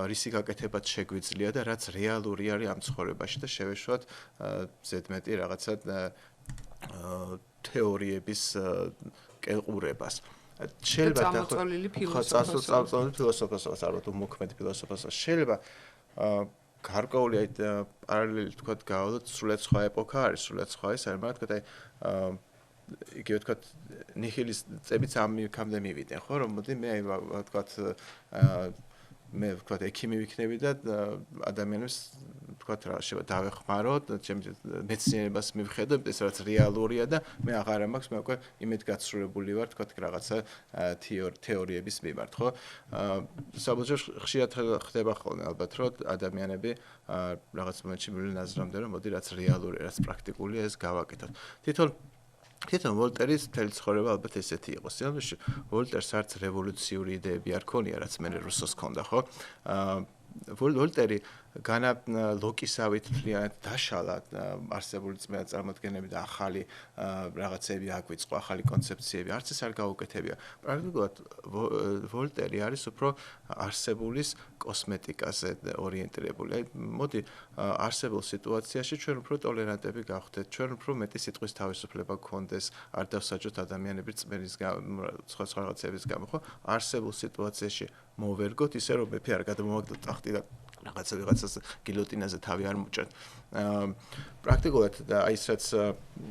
Speaker 1: რისი გაკეთებაც შეგვიძლია და რაც რეალური არის ამ ცხოვრებაში და შევეშვათ ზედმეტი რაღაცა თეორიების კელყურებას. შეიძლება
Speaker 2: წამოწოლილი
Speaker 1: ფილოსოფოსას არ ვთქვი, მოქმედ ფილოსოფოსას. შეიძლება გარკვეული აი პარალელი თქვათ გავავლოთ, სრულიად სხვა ეპოქა არის, სრულიად სხვა ის არის, მაგრამ თქვათ აი იგივე თქვათ ნიჰილისტებიც ამ იქამდე მივიდნენ ხო რომ მოდი მე ვთქვათ მე ვთქვათ ექიმი ვიქნები და ადამიანებს ვთქვათ რა შეიძლება დავეხმაროთ ჩემს მეცნიერებას მივხედო ეს რაც რეალურია და მე აღარ მაქვს მე უკვე იმედგაცრუებული ვარ ვთქვათ რაღაცა თეორიების მიმართ ხო საბოლოო ხშირად ხდება ხოლმე ალბათ რომ ადამიანები რაღაც მომენტში მივიდნენ აზრამდე რომ მოდი რაც რეალურია რაც პრაქტიკულია ეს გავაკეთოთ თვითონ თვითონ ვოლტერის მთელი ცხოვრება ალბათ ესეთი იყო. სიამოვნებაში ვოლტერს არც რევოლუციური იდეები არ ქონია, რაც მე რუსოს ქონდა, ხო? ვოლტერი განა ლოკისავით მთლიანად დაშალა არსებული წარმოდგენები და ახალი რაღაცები აგვიწყო, ახალი კონცეფციები, არც ეს არ გაუკეთებია. პრაქტიკულად ვოლტერი არის უფრო არსებულის კოსმეტიკაზე ორიენტირებული. მოდი არსებულ სიტუაციაში ჩვენ უფრო ტოლერანტები გავხდეთ, ჩვენ უფრო მეტი სიტყვის თავისუფლება გქონდეს, არ დავსაჯოთ ადამიანები წმენის სხვა რაღაცების გამო, ხო? არსებულ სიტუაციაში მოვერგოთ ისე რომ მეფე არ გადამოვაგდოთ ტახტი და რაღაცას გილოტინაზე თავი არ მოჭრათ. პრაქტიკულად აი ესაც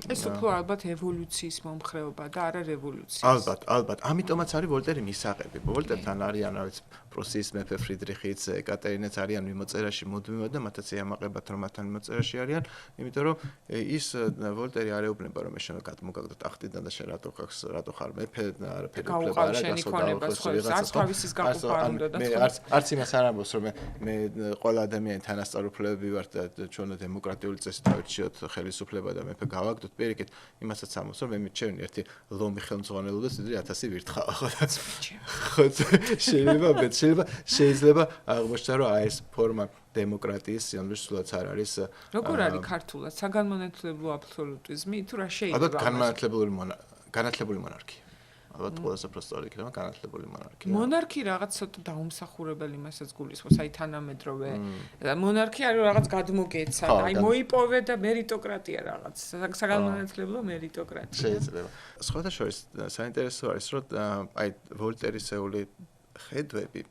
Speaker 2: ეს უფრო ალბათ ევოლუციის მომხრეობა და არა რევოლუციის.
Speaker 1: ალბათ. ამიტომაც არის ვოლტერი მისაღები. ვოლტერთან არიან რაღაც პრუსიის მეფე ფრიდრიხიც, ეკატერინეც არიან მიმოწერაში მუდმივად და მათაც ეამაყებათ რომ მათთან მიმოწერაში არიან, იმიტომ რომ ის ვოლტერი არ ეუბნება რომ შენ გადმოგაგდო ტახტიდან და შენ რატო ხარ მეფე, არაფერი უფლება არა გასულ. არც იმას არ ამბობს რომ მე ყველა ადამიანი თანასწორუფლებები ვარ და ჩვენო დემოკრატიული წესით ავირჩიოთ ხელისუფლება და მეფე გავაგდოთ. პირიქით, იმასაც ამბობს რომ მე მიჩვენი ერთი ლომი ხელმძღვანელობა და სიდრი 1000 ვირთხავა ხო და შეიძლება აღმოჩნდა რომ აი ეს ფორმა დემოკრატიის სიამოვნებაში სულაც არ არის.
Speaker 2: როგორ არის ქართულად საგანმანათლებლო აბსოლუტიზმი თუ რა შეიძლება?
Speaker 1: ალბათ განათლებული მონარქია. ალბათ ყველაზე პროსტორი იქნება განათლებული მონარქია.
Speaker 2: მონარქი რაღაც ცოტა დაუმსახურებელი იმასაც გულისხმობს, აი თანამედროვე მონარქია არის რაღაც გადმოგეცა, აი მოიპოვე და მერიტოკრატია რაღაც. საგანმანათლებლო მერიტოკრატია.
Speaker 1: შეიძლება. სხვადასხვა საინტერესო არის რომ აი ვოლტერისეული ხედვები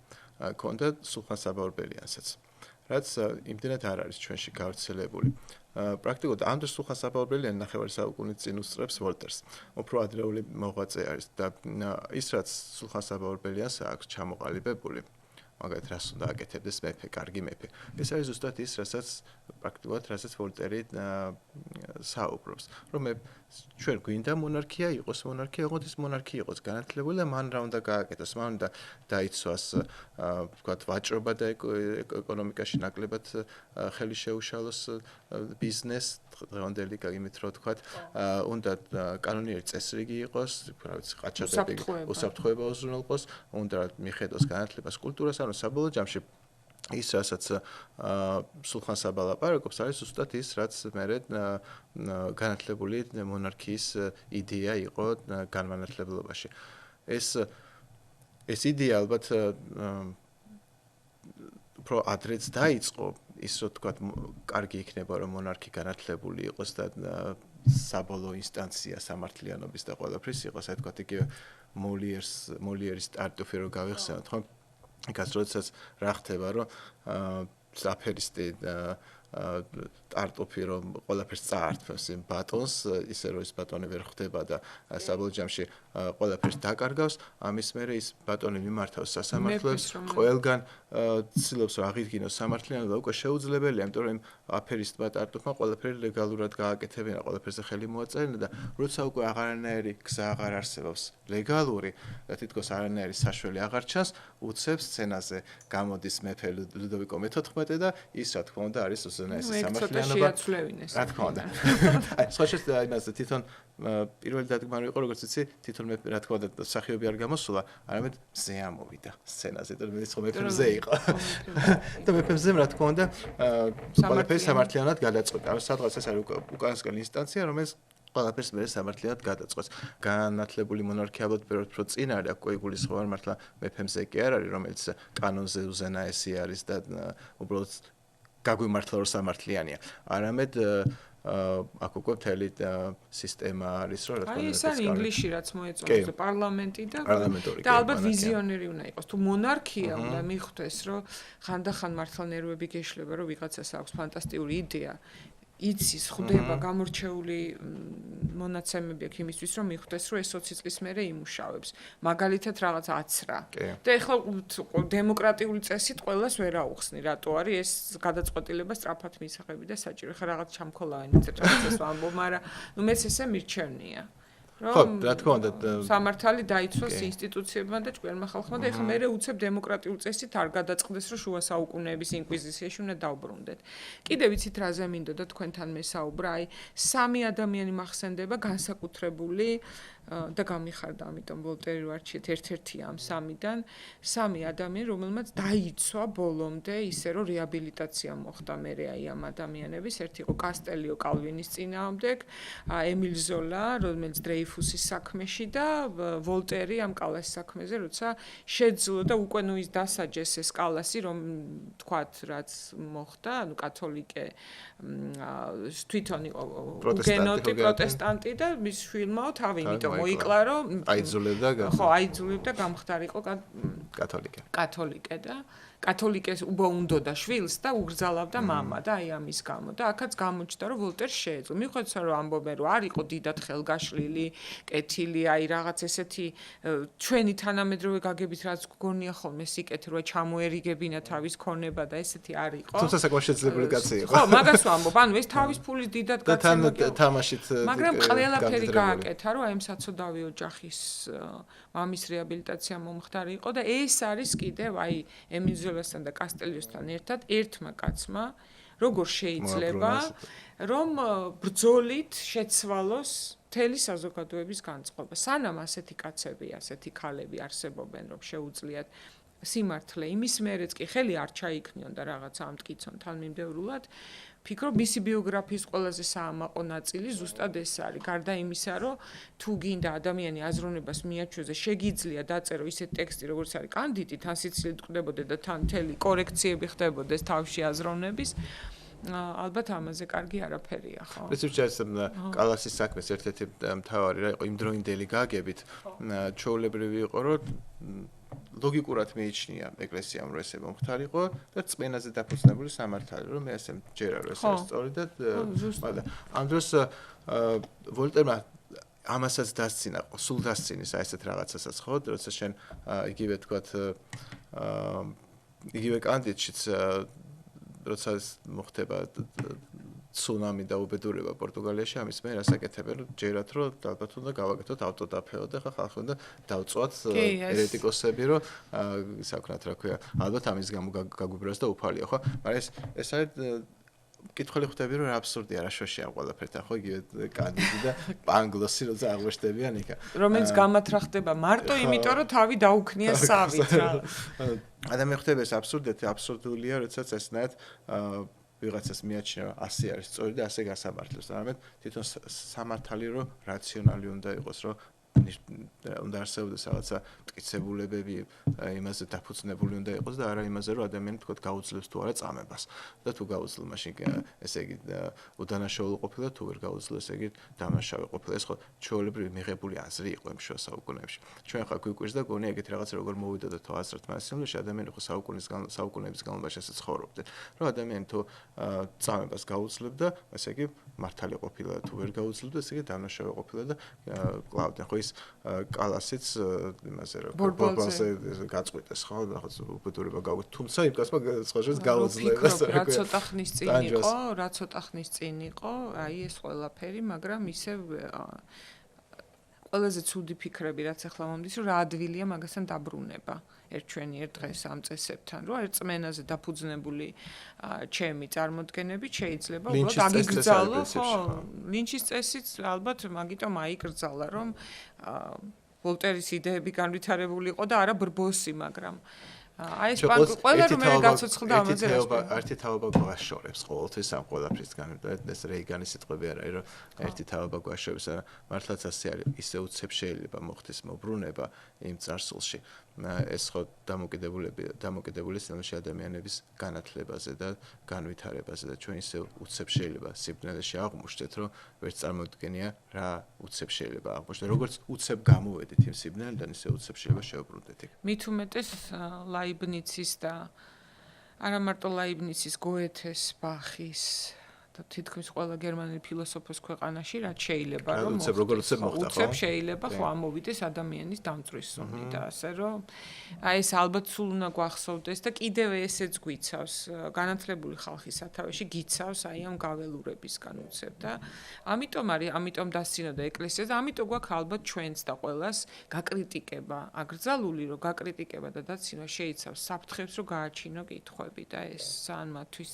Speaker 1: ქონდა სულხან საბაურბელიანსაც. რაც იმდენად არ არის ჩვენში გავრცელებული. პრაქტიკულად ანდრეს სულხან საბაურბელიანი ნახევარი საუკუნით წინ უსწრებს ვოლტერს. უფრო ადრეული მოღვაწე არის და ის რაც სულხან საბაურბელიანს აქვს ჩამოყალიბებული, მაგალითად რას უნდა აკეთებდეს მეფე, კარგი მეფე. ეს არის ზუსტად ის, პრაქტიკულად რასაც ვოლტერი საუბრობს. რომ ჩვენ გვინდა მონარქია იყოს, ოღონდ ის მონარქია იყოს განათლებული და მან რა უნდა გააკეთოს, მან უნდა დაიცვას ვთქვათ ვაჭრობა და ეკონომიკაში ნაკლებად ხელი შეუშალოს ბიზნეს დღევანდელი იმით რომ ვთქვათ, უნდა კანონიერი წესრიგი იყოს, რა ვიცი, ყაჩაღები, უსაფრთხოება უზრუნველყოს, უნდა მიხედოს განათლებას, კულტურას, ანუ საბოლოო ჯამში ის რასაც სულხან საბა ლაპარაკობს არის ზუსტად ის რაც მერე განათლებული მონარქიის იდეა იყო განმანათლებლობაში. ეს იდეა ალბათ უფრო ადრეც დაიწყო ის რომ თქვათ კარგი იქნება რომ მონარქი განათლებული იყოს და საბოლოო ინსტანცია სამართლიანობის და ყველაფრის იყოს, აი თქვათ იგივე მოლიერის ტარტუფი რო გავიხსენოთ, ხო? იქაც როდესაც რა ხდება რომ აფერისტი ტარტუფი რომ ყველაფერს წაართმევს იმ ბატონს, ისე რომ ის ბატონი ვერ ხვდება და საბოლოო ჯამში ყველაფერს დაკარგავს, ამის მერე ის ბატონი მიმართავს სასამართლოებს, ყველგან ცდილობს რომ აღიდგინოს სამართლიანობა, უკვე შეუძლებელია, იმიტომ რომ აფერისტმა ტარტუფმა ყველაფერი ლეგალურად გააკეთებინა, ყველაფერზე ხელი მოაწერინა და როცა უკვე აღარანაირი გზა აღარ არსებობს ლეგალური და თითქოს არანაირი საშველი აღარ ჩანს, უცებ სცენაზე გამოდის მეფე ლუდოვიკო მე-14 და ის რა თქმა უნდა არის უზენაესი სამართლიანობა. რა თქმა უნდა. აი, სხვა შეიძლება იმაზე თვითონ პირველი დადგმარი იყო, როგორც იცი, თვითონ მე რა თქმა უნდა სახიობი არ გამოსულა, არამედ მზე ამოვიდა სცენაზე, და მე ხო მეფე მზე იყო. და მეფე მზე რა თქმა უნდა ყველაფერი სამართლიანად გადაწყვეტა. ანუ სადღაც ეს არის უკანასკნელი ინსტანცია, რომელიც ყველაფერს მე სამართლიანად გადაწყვეტს. განათლებული მონარქია ალბათ პირველად უფრო წინ არის, აქ გულისხმობა მართლა მეფე მზე კი არ არის, რომელიც კანონზე უზენაესი არის და უბრალოდ გაგვიმართლა რომ სამართლიანია. არამედ აქ უკვე მთელი სისტემა არის, რომ რა თქმა უნდა
Speaker 2: ეს არის ინგლისში რაც მოეწოდეს პარლამენტი და ალბათ ვიზიონერი უნდა იყოს. თუ მონარქია უნდა მიხვდეს, რომ ხანდახან მართლა ნერვები გეშლება, რომ ვიღაცას აქვს ფანტასტიკური იდეა, იცის, ხვდება გამორჩეული მონაცემები აქვს იმისთვის, რომ მიხვდეს, რომ ეს 20 წლის მერე იმუშავებს. მაგალითად რაღაც აცრა. და ეხლა დემოკრატიული წესით ყველას ვერ აუხსნი, რატო არის ეს გადაწყვეტილება სწრაფად მისაღები და საჭირო. ხა რაღაც ჩამქოლავენ რაღაც ეს ვამბობ, მაგრამ მეც ესე მირჩევნია. რომ
Speaker 1: რა თქმა უნდა
Speaker 2: სამართალი დაიცვას ინსტიტუციებმა და ჭკვიანმა ხალხმა და ეხლა მე უცებ დემოკრატიულ წესით არ გადაწყდეს რომ შუა საუკუნეების ინკვიზიციაში უნდა დავბრუნდეთ. კიდევ ვიცით რაზე მინდოდა თქვენთან მესაუბრა, აი სამი ადამიანი მახსენდება განსაკუთრებული და გამიხარდა ამიტომ ვოლტერი ვარჩიეთ ერთ-ერთი ამ სამიდან, სამი ადამიანი რომელმაც დაიცვა ბოლომდე ისე რომ რეაბილიტაცია მოხდა მერე აი ამ ადამიანების, ერთი იყო კასტელიო კალვინის წინააღმდეგ, ემილ ზოლა, რომელიც დრეიფუსის საქმეში და ვოლტერი ამ კალასის საქმეზე, როცა შეძლო და უკვე ნუ ის დასაჯეს ეს კალასი, რომ თქვათ რაც მოხდა, ანუ კათოლიკე თვითონ იყო უგენოტი პროტესტანტი და მის შვილმაო თავი, იმიტომ მოიკლა რომ აიძულებდა გამხდარიყო კათოლიკე და კათოლიკეს უნდა შვილს და უგრძალავდა მამა და აი ამის გამო და აქაც გამოჩნდა რომ ვოლტერს შეეძლო. მიხვეცდა რომ ამბობენ რომ არ იყო დიდად ხელგაშლილი, კეთილი, აი რაღაც ესეთი ჩვენი თანამედროვე გაგებით რაც გგონია ხოლმე სიკეთე რომ ჩამოერიგებინა თავის ქონება და ესეთი არ იყო.
Speaker 1: თუმცა საკმაოდ შეძლებული კაცი იყო.
Speaker 2: ხო, მაგას ვამბობ, ანუ ეს თავის ფულის დიდად გაცემა
Speaker 1: და თამაშით
Speaker 2: მაგრამ ყველაფერი გააკეთა რომ აი ამ საცოდავი ოჯახის მამის რეაბილიტაცია მომხდარი იყო და ეს არის კიდევ აი ემილ ზოლასთან და კასტელიოსთან ერთად ერთმა კაცმა როგორ შეიძლება რომ ბრძოლით შეცვალოს მთელი საზოგადოების განწყობა. სანამ ასეთი კაცები, ასეთი ქალები არსებობენ, რომ შეუძლიათ სიმართლე იმის მერეც კი ხელი არ ჩაიქნიონ და რაღაცა ამტკიცონ თანმიმდევრულად, ფიქრობ მისი ბიოგრაფიის ყველაზე საამაყო ნაწილი ზუსტად ეს არის. გარდა იმისა, რომ თუ გინდა ადამიანი აზროვნებას მიაჩვენოს და შეგიძლია დაწერო ისეთ ტექსტი, როგორც არის კანდიდით, თან სიცილით ყდებოდეთ და თან მთელი კორექციები ხდებოდეს თავში აზროვნების, ალბათ ამაზე კარგი არაფერია, ხო?
Speaker 1: პრინციპში კალასის საქმეს ერთ-ერთი მთავარი რა იყო იმ დროინდელი გაგებით, ჩვეულებრივი იყო, რომ ლოგიკურად მიიჩნია ეკლესიამ რომ ესე მომხდარიყო და წმენაზე დაფუძნებული სამართალი რომ მე ასე მჯერა რომ ეს არის სწორი და მაგრამ ამ დროს ვოლტერმა ამასაც დასცინა, სულ დასცინის აი ესეთ რაღაცასაც ხო, როცა შენ იგივე თქვათ იგივე კანდიდატშიც როცა მოხდება ცუნამი და უბედურება პორტუგალიაში, ამის მე რასაკეთებენ, ჯერათ რომ ალბათ უნდა გავაკეთოთ ავტოდაფეო და ხალხი უნდა დავწვათ ერეტიკოსები, რომ საკუთარ რა ქვია, ალბათ ამის გამო გაგვიბროს და უფალია, ხო? მაგრამ ეს არის კითხველი ხვდები რომ რა აბსურდია, რა შოშია ყველაფერთან, ხო? იგივე კანდიდატი და პანგლოსი როცა აღვეშდებიან იქა.
Speaker 2: რომელიც გამათრახდება მარტო იმიტომ რომ თავი დაუქნია სავით რა.
Speaker 1: ადამიანი ხვდება ეს აბსურდულია, როდესაც ესნაირად ვიღაცას მიაჩნია ასე არის სწორი და ასე გასამართლებს. მაგრამ თვითონ სამართალი რომ რაციონალი უნდა იყოს, რომ უნდა არსებობდეს რაღაცა მტკიცებულებები, იმაზე დაფუძნებული უნდა იყოს და არა იმაზე, რომ ადამიანი თქო გაუძლებს თუ არა წამებას. და თუ გაუძლო, მაშინ ესე იგი უდანაშაულო ყოფილა, თუ ვერ გაუძლო, ესე იგი დამნაშავე ყოფილა. ეს ხო ჩვეულებრივი მიღებული აზრი იყო იმ შუა საუკუნეებში. ჩვენ ხა გვიკვირს და გონია ეგეთი რაღაცა როგორ მოვიდოდა თუ აზრით მასშტაბში, ადამიანი ხო საუკუნეების განმავლობაში ასე ცხოვრობდა. რომ ადამიანი თუ წამებას გაუძლებდა, ესე იგი მართალი ყოფილა, თუ ვერ გაუძლებდა, ესე იგი დამნაშავე ყოფილა და კლავდა. ხო ის კალასიც იმაზე რომ ბორბალზე გაწყვიტეს, ხო, რაღაც უბედურება გავუთ. თუმცა იმ კაცმა სხვაშორის გაუძლება.
Speaker 2: რა ცოტა ხნის წინ იყო, აი ეს ყველაფერი, მაგრამ ისევ ყველაზე ცუდი ფიქრები რაც ახლა მომდის, რომ რა ადვილია მაგასთან დაბრუნება. ერთჩვენიერ დღეს ამ წესებთან, რომ ერთწმენაზე დაფუძნებული ჩემი წარმოდგენები შეიძლება უბრალოდ აგიგრძალო, ხო? ლინჩის წესიც ალბათ მაგიტომ აიკრძალა, რომ ვოლტერის იდეები განვითარებული იყო და არა ბრბოსი, მაგრამ აი ეს ყველა რომ მე გაცოცხლდა ამაზე
Speaker 1: ერთი თაობა გვაშორებს ყოველთვის ამ ყველაფრისგან და ეს რეიგანის სიტყვები არა, რომ ერთი თაობა გვაშორებს, მართლაც ასე არის, ისე უცებ შეიძლება მოხდეს მობრუნება იმ წარსულში. ეს ხო დამოკიდებული სინამდვილეში ადამიანების განათლებაზე და განვითარებაზე და ჩვენ ისე უცებ შეიძლება სიბნელეში აღმოჩნდეთ, რომ ვერც წარმოდგენია რა უცებ შეიძლება აღმოჩნდეთ. როგორც უცებ გამოვედით იმ სიბნელიდან, ისე უცებ შეიძლება შევბრუნდეთ იქ.
Speaker 2: მით უმეტეს ლაიბნიცის და არა მარტო ლაიბნიცის, გოეთეს, ბახის თითქმის ყველა გერმანელი ფილოსოფოს ქვეყანაში რაც შეიძლება
Speaker 1: რომ
Speaker 2: უცებ შეიძლება ხო ამოვიდეს ადამიანის დამწვისუნი და ასე რომ აი ეს ალბათ სულ უნდა გვახსოვდეს და კიდევ ესეც გვიცავს განათლებული ხალხის სათავეში გიცავს აი ამ გაველურებისგან უცებ და ამიტომ დასცინოდა ეკლესია და ამიტომ გვაქვს ალბათ ჩვენც და ყველას გაკრიტიკება აკრძალული რომ გაკრიტიკება და დაცინა შეიცავს საფრთხებს რომ გააჩინო კითხვები და ეს ან მათთვის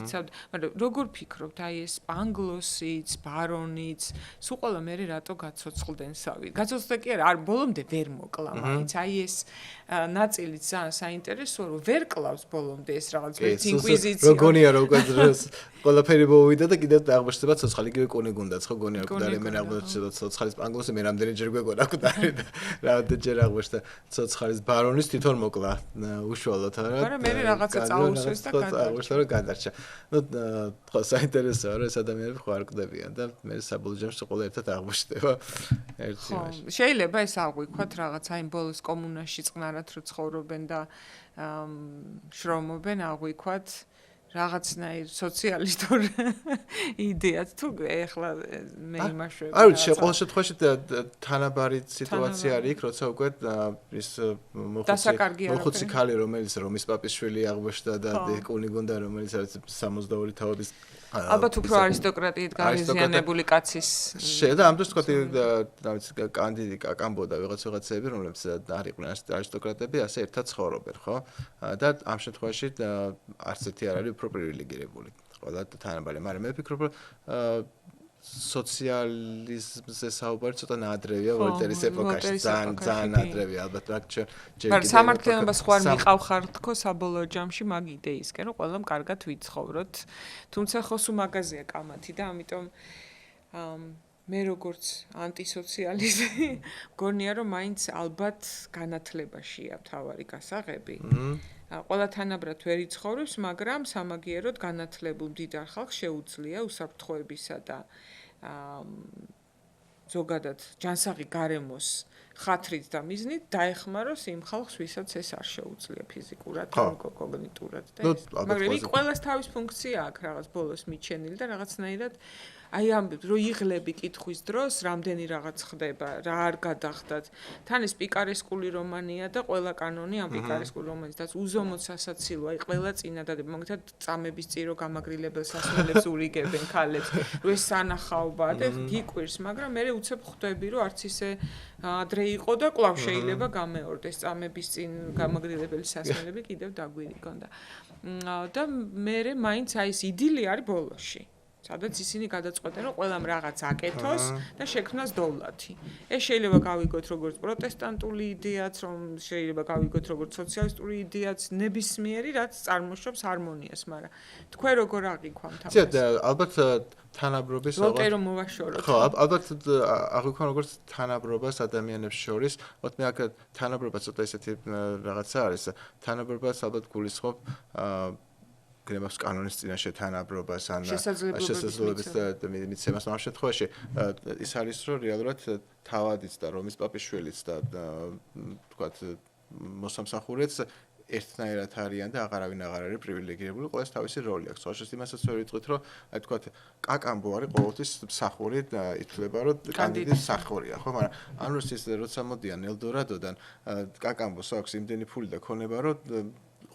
Speaker 2: იცავდა მაგრამ როგორ ფიქრობთ აი ეს სპანგლოსიც ბარონიც სულ ყველა მე რატო გაცოცხლდნენ სავით გაცოცხლდა კი არა ბოლომდე ვერ მოკლა მაინც აი ეს ნაწილიც ძალიან საინტერესოა რომ ვერ კლავს ბოლომდე ეს რაღაც ინკვიზიცია
Speaker 1: როგორია რომ ყველაფერი მოვიდა და კიდევ აღმოჩნდება ცოცხალი იგივე კუნიგუნდაც ხო გონია რომ მე აღმოჩნდა ცოცხალის სპანგლოსი მე რამდენჯერ გვეგონა კუდარი და რამდენჯერ აღმოჩნდა ცოცხალის ბარონის თვითონ მოკლა უშუალოდ არა
Speaker 2: მაგრამ მე რაღაცა წაუსვეს და
Speaker 1: აღმოჩნდა რომ გადარჩა ნუ ხო საინტერესოა რომ ეს ადამიანები ხო არ კვდებიან და მე საბოლოო ჯამში ყველა ერთად აღმოჩნდება ერთი მაშინ
Speaker 2: შეიძლება ეს აღვიქვათ რაღაც აი ბოლოს კომუნაში წყნარად რო ცხოვრობენ და შრომობენ აღვიქვათ რაღაცნაირ სოციალისტურ იდეად თუ ეხლა მე იმაშვები
Speaker 1: არ ვიცი ყოველ შემთხვევაში თანაბარი სიტუაცია არის იქ როცა უკვე ის მოხუცი ქალი რომელიც რომის პაპის შვილი აღმოჩნდა და კუნიგუნდა რომელიც არის 62 თაობის
Speaker 2: ალბათ უფრო არისტოკრატიით გარეზიანებული კაცის
Speaker 1: და ამ დროს თქვა კანდიდი კაკამბოდა ვიღაცები რომლებიც არ იყვნენ არისტოკრატები ასე ერთად ცხოვრობენ ხო და ამ შემთხვევაში არც ერთი არ არის უფრო პრივილეგირებული ყველა თანაბარი მაგრამ მე ვფიქრობ რომ სოციალიზმზე საუბარი ცოტა ნაადრევია ვოლტერის ეპოქაში ძალიან ნაადრევია ალბათ რა
Speaker 2: მაგრამ სამართლიანობას ხო არ მიყავხარ თქო საბოლოო ჯამში მაგ იდეისკენ რომ ყველამ კარგად ვიცხოვროთ თუმცა ხო სულ მაგაზია კამათი და ამიტომ მე როგორც ანტისოციალისტი მგონია რომ მაინც ალბათ განათლებაშია მთავარი გასაღები ყველა თანაბრად ვერ იცხოვრებს, მაგრამ სამაგიეროდ განათლებულ მდიდარ ხალხს შეუძლია უსაფრთხოებისა და ზოგადად ჯანსაღი გარემოს ხათრით და მიზნით დაეხმაროს იმ ხალხს, ვისაც ეს არ შეუძლია ფიზიკურად, კოგნიტურად და ეს. მაგრამ იქ ყველას თავის ფუნქცია აქვს რაღაც ბოლოს მიჩენილი და რაღაცნაირად აი ამ რო იღლები კითხვის დროს რამდენი რაღაც ხდება, რა არ გადახდათ. თან ეს პიკარესკული რომანია და ყველა კანონი ამ პიკარესკული რომანისთაც უზომოდ სასაცილო, აი ყველა წინადადება, მაგალითად წამების წირო გამაგრილებელ სასმელებს ურიგებენ ქალებს, რომ ეს სანახაობაა და გიკვირს, მაგრამ მე უცებ ხვდები, რომ არც ისე ადრე იყო და კვლავ შეიძლება გამეორდეს წამების წინ გამაგრილებელი სასმელები კიდევ დაგვირიგონ და მე მაინც აი ეს იდილი არის ბოლოში. სადაც ისინი გადაწყვეტენ რომ ყველამ რაღაც აკეთოს და შექმნას დოვლათი. ეს შეიძლება გავიგოთ როგორც პროტესტანტული იდეაც, რომ შეიძლება გავიგოთ როგორც სოციალისტური იდეაც, ნებისმიერი რაც წარმოშობს ჰარმონიას, მაგრამ თქვენ როგორ აღიქვამთ ამას?
Speaker 1: ალბათ თანაბრობის
Speaker 2: ვოლტერო მოვაშოროთ.
Speaker 1: ხო, ალბათ აღიქვამ როგორც თანაბრობას ადამიანებს შორის, ოღონდ მე აქ თანაბრობა ცოტა ისეთი რაღაცა არის. თანაბრობას ალბათ გულისხმობ გნებავს კანონის წინაშე თანაბრობას ან შესაძლებლობის მიცემას ამ შემთხვევაში ის არის რომ რეალურად თავადიც და რომის პაპის შვილიც და თქვათ მოსამსახურეც ერთნაირად არიან და აღარავინ აღარ არის პრივილეგირებული, ყველას თავისი როლი აქვს. ხოშეს იმასაც ვერ ვიტყვით, რომ აი თქვათ კაკამბო არის ყოველთვის მსახური და ითვლება, რომ კანდიდის მსახურია, ხო, მაგრამ ამ დროს ის როცა მოდიან ელდორადოდან კაკამბოს აქვს იმდენი ფული და ქონება, რომ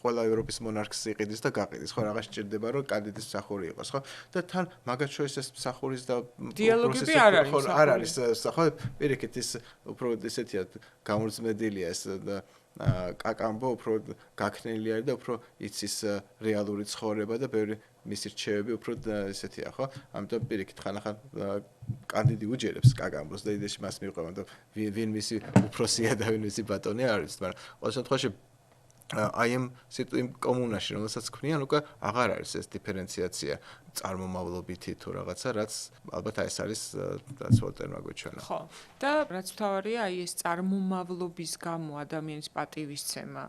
Speaker 1: ყველა ევროპის მონარქს იყიდის და გაყიდის, ხო, რაღაც სჭირდება, რომ კანდიდის მსახური იყოს, ხო? და თან მაგათ შორის ეს მსახურის და
Speaker 2: დიალოგები
Speaker 1: არ არის, ხო, პირიქით ის უფრო ესეთია გამორწმედილია ეს კაკამბო უფრო გაქნელი არის და უფრო იცის რეალური ცხოვრება და ბევრი მისი რჩევები უფრო ესეთია, ხო? ამიტომ პირიქით ხანახან კანდიდი უჯერებს კაკამბოს და იდეაში მას მიყვება და ვინ მისი უფროსია და ვინ მისი ბატონია არ ვიცი, მაგრამ ყოველ შემთხვევაში აი ამ კომუნაში, რომელსაც ქმნიან, უკვე აღარ არის ეს დიფერენციაცია წარმომავლობითი თუ რაღაცა, რაც ალბათ ეს არის რაც ვოლტერმა გვეჩვენა.
Speaker 2: ხო. და რაც მთავარია, აი ეს წარმომავლობის გამო ადამიანის პატივისცემა,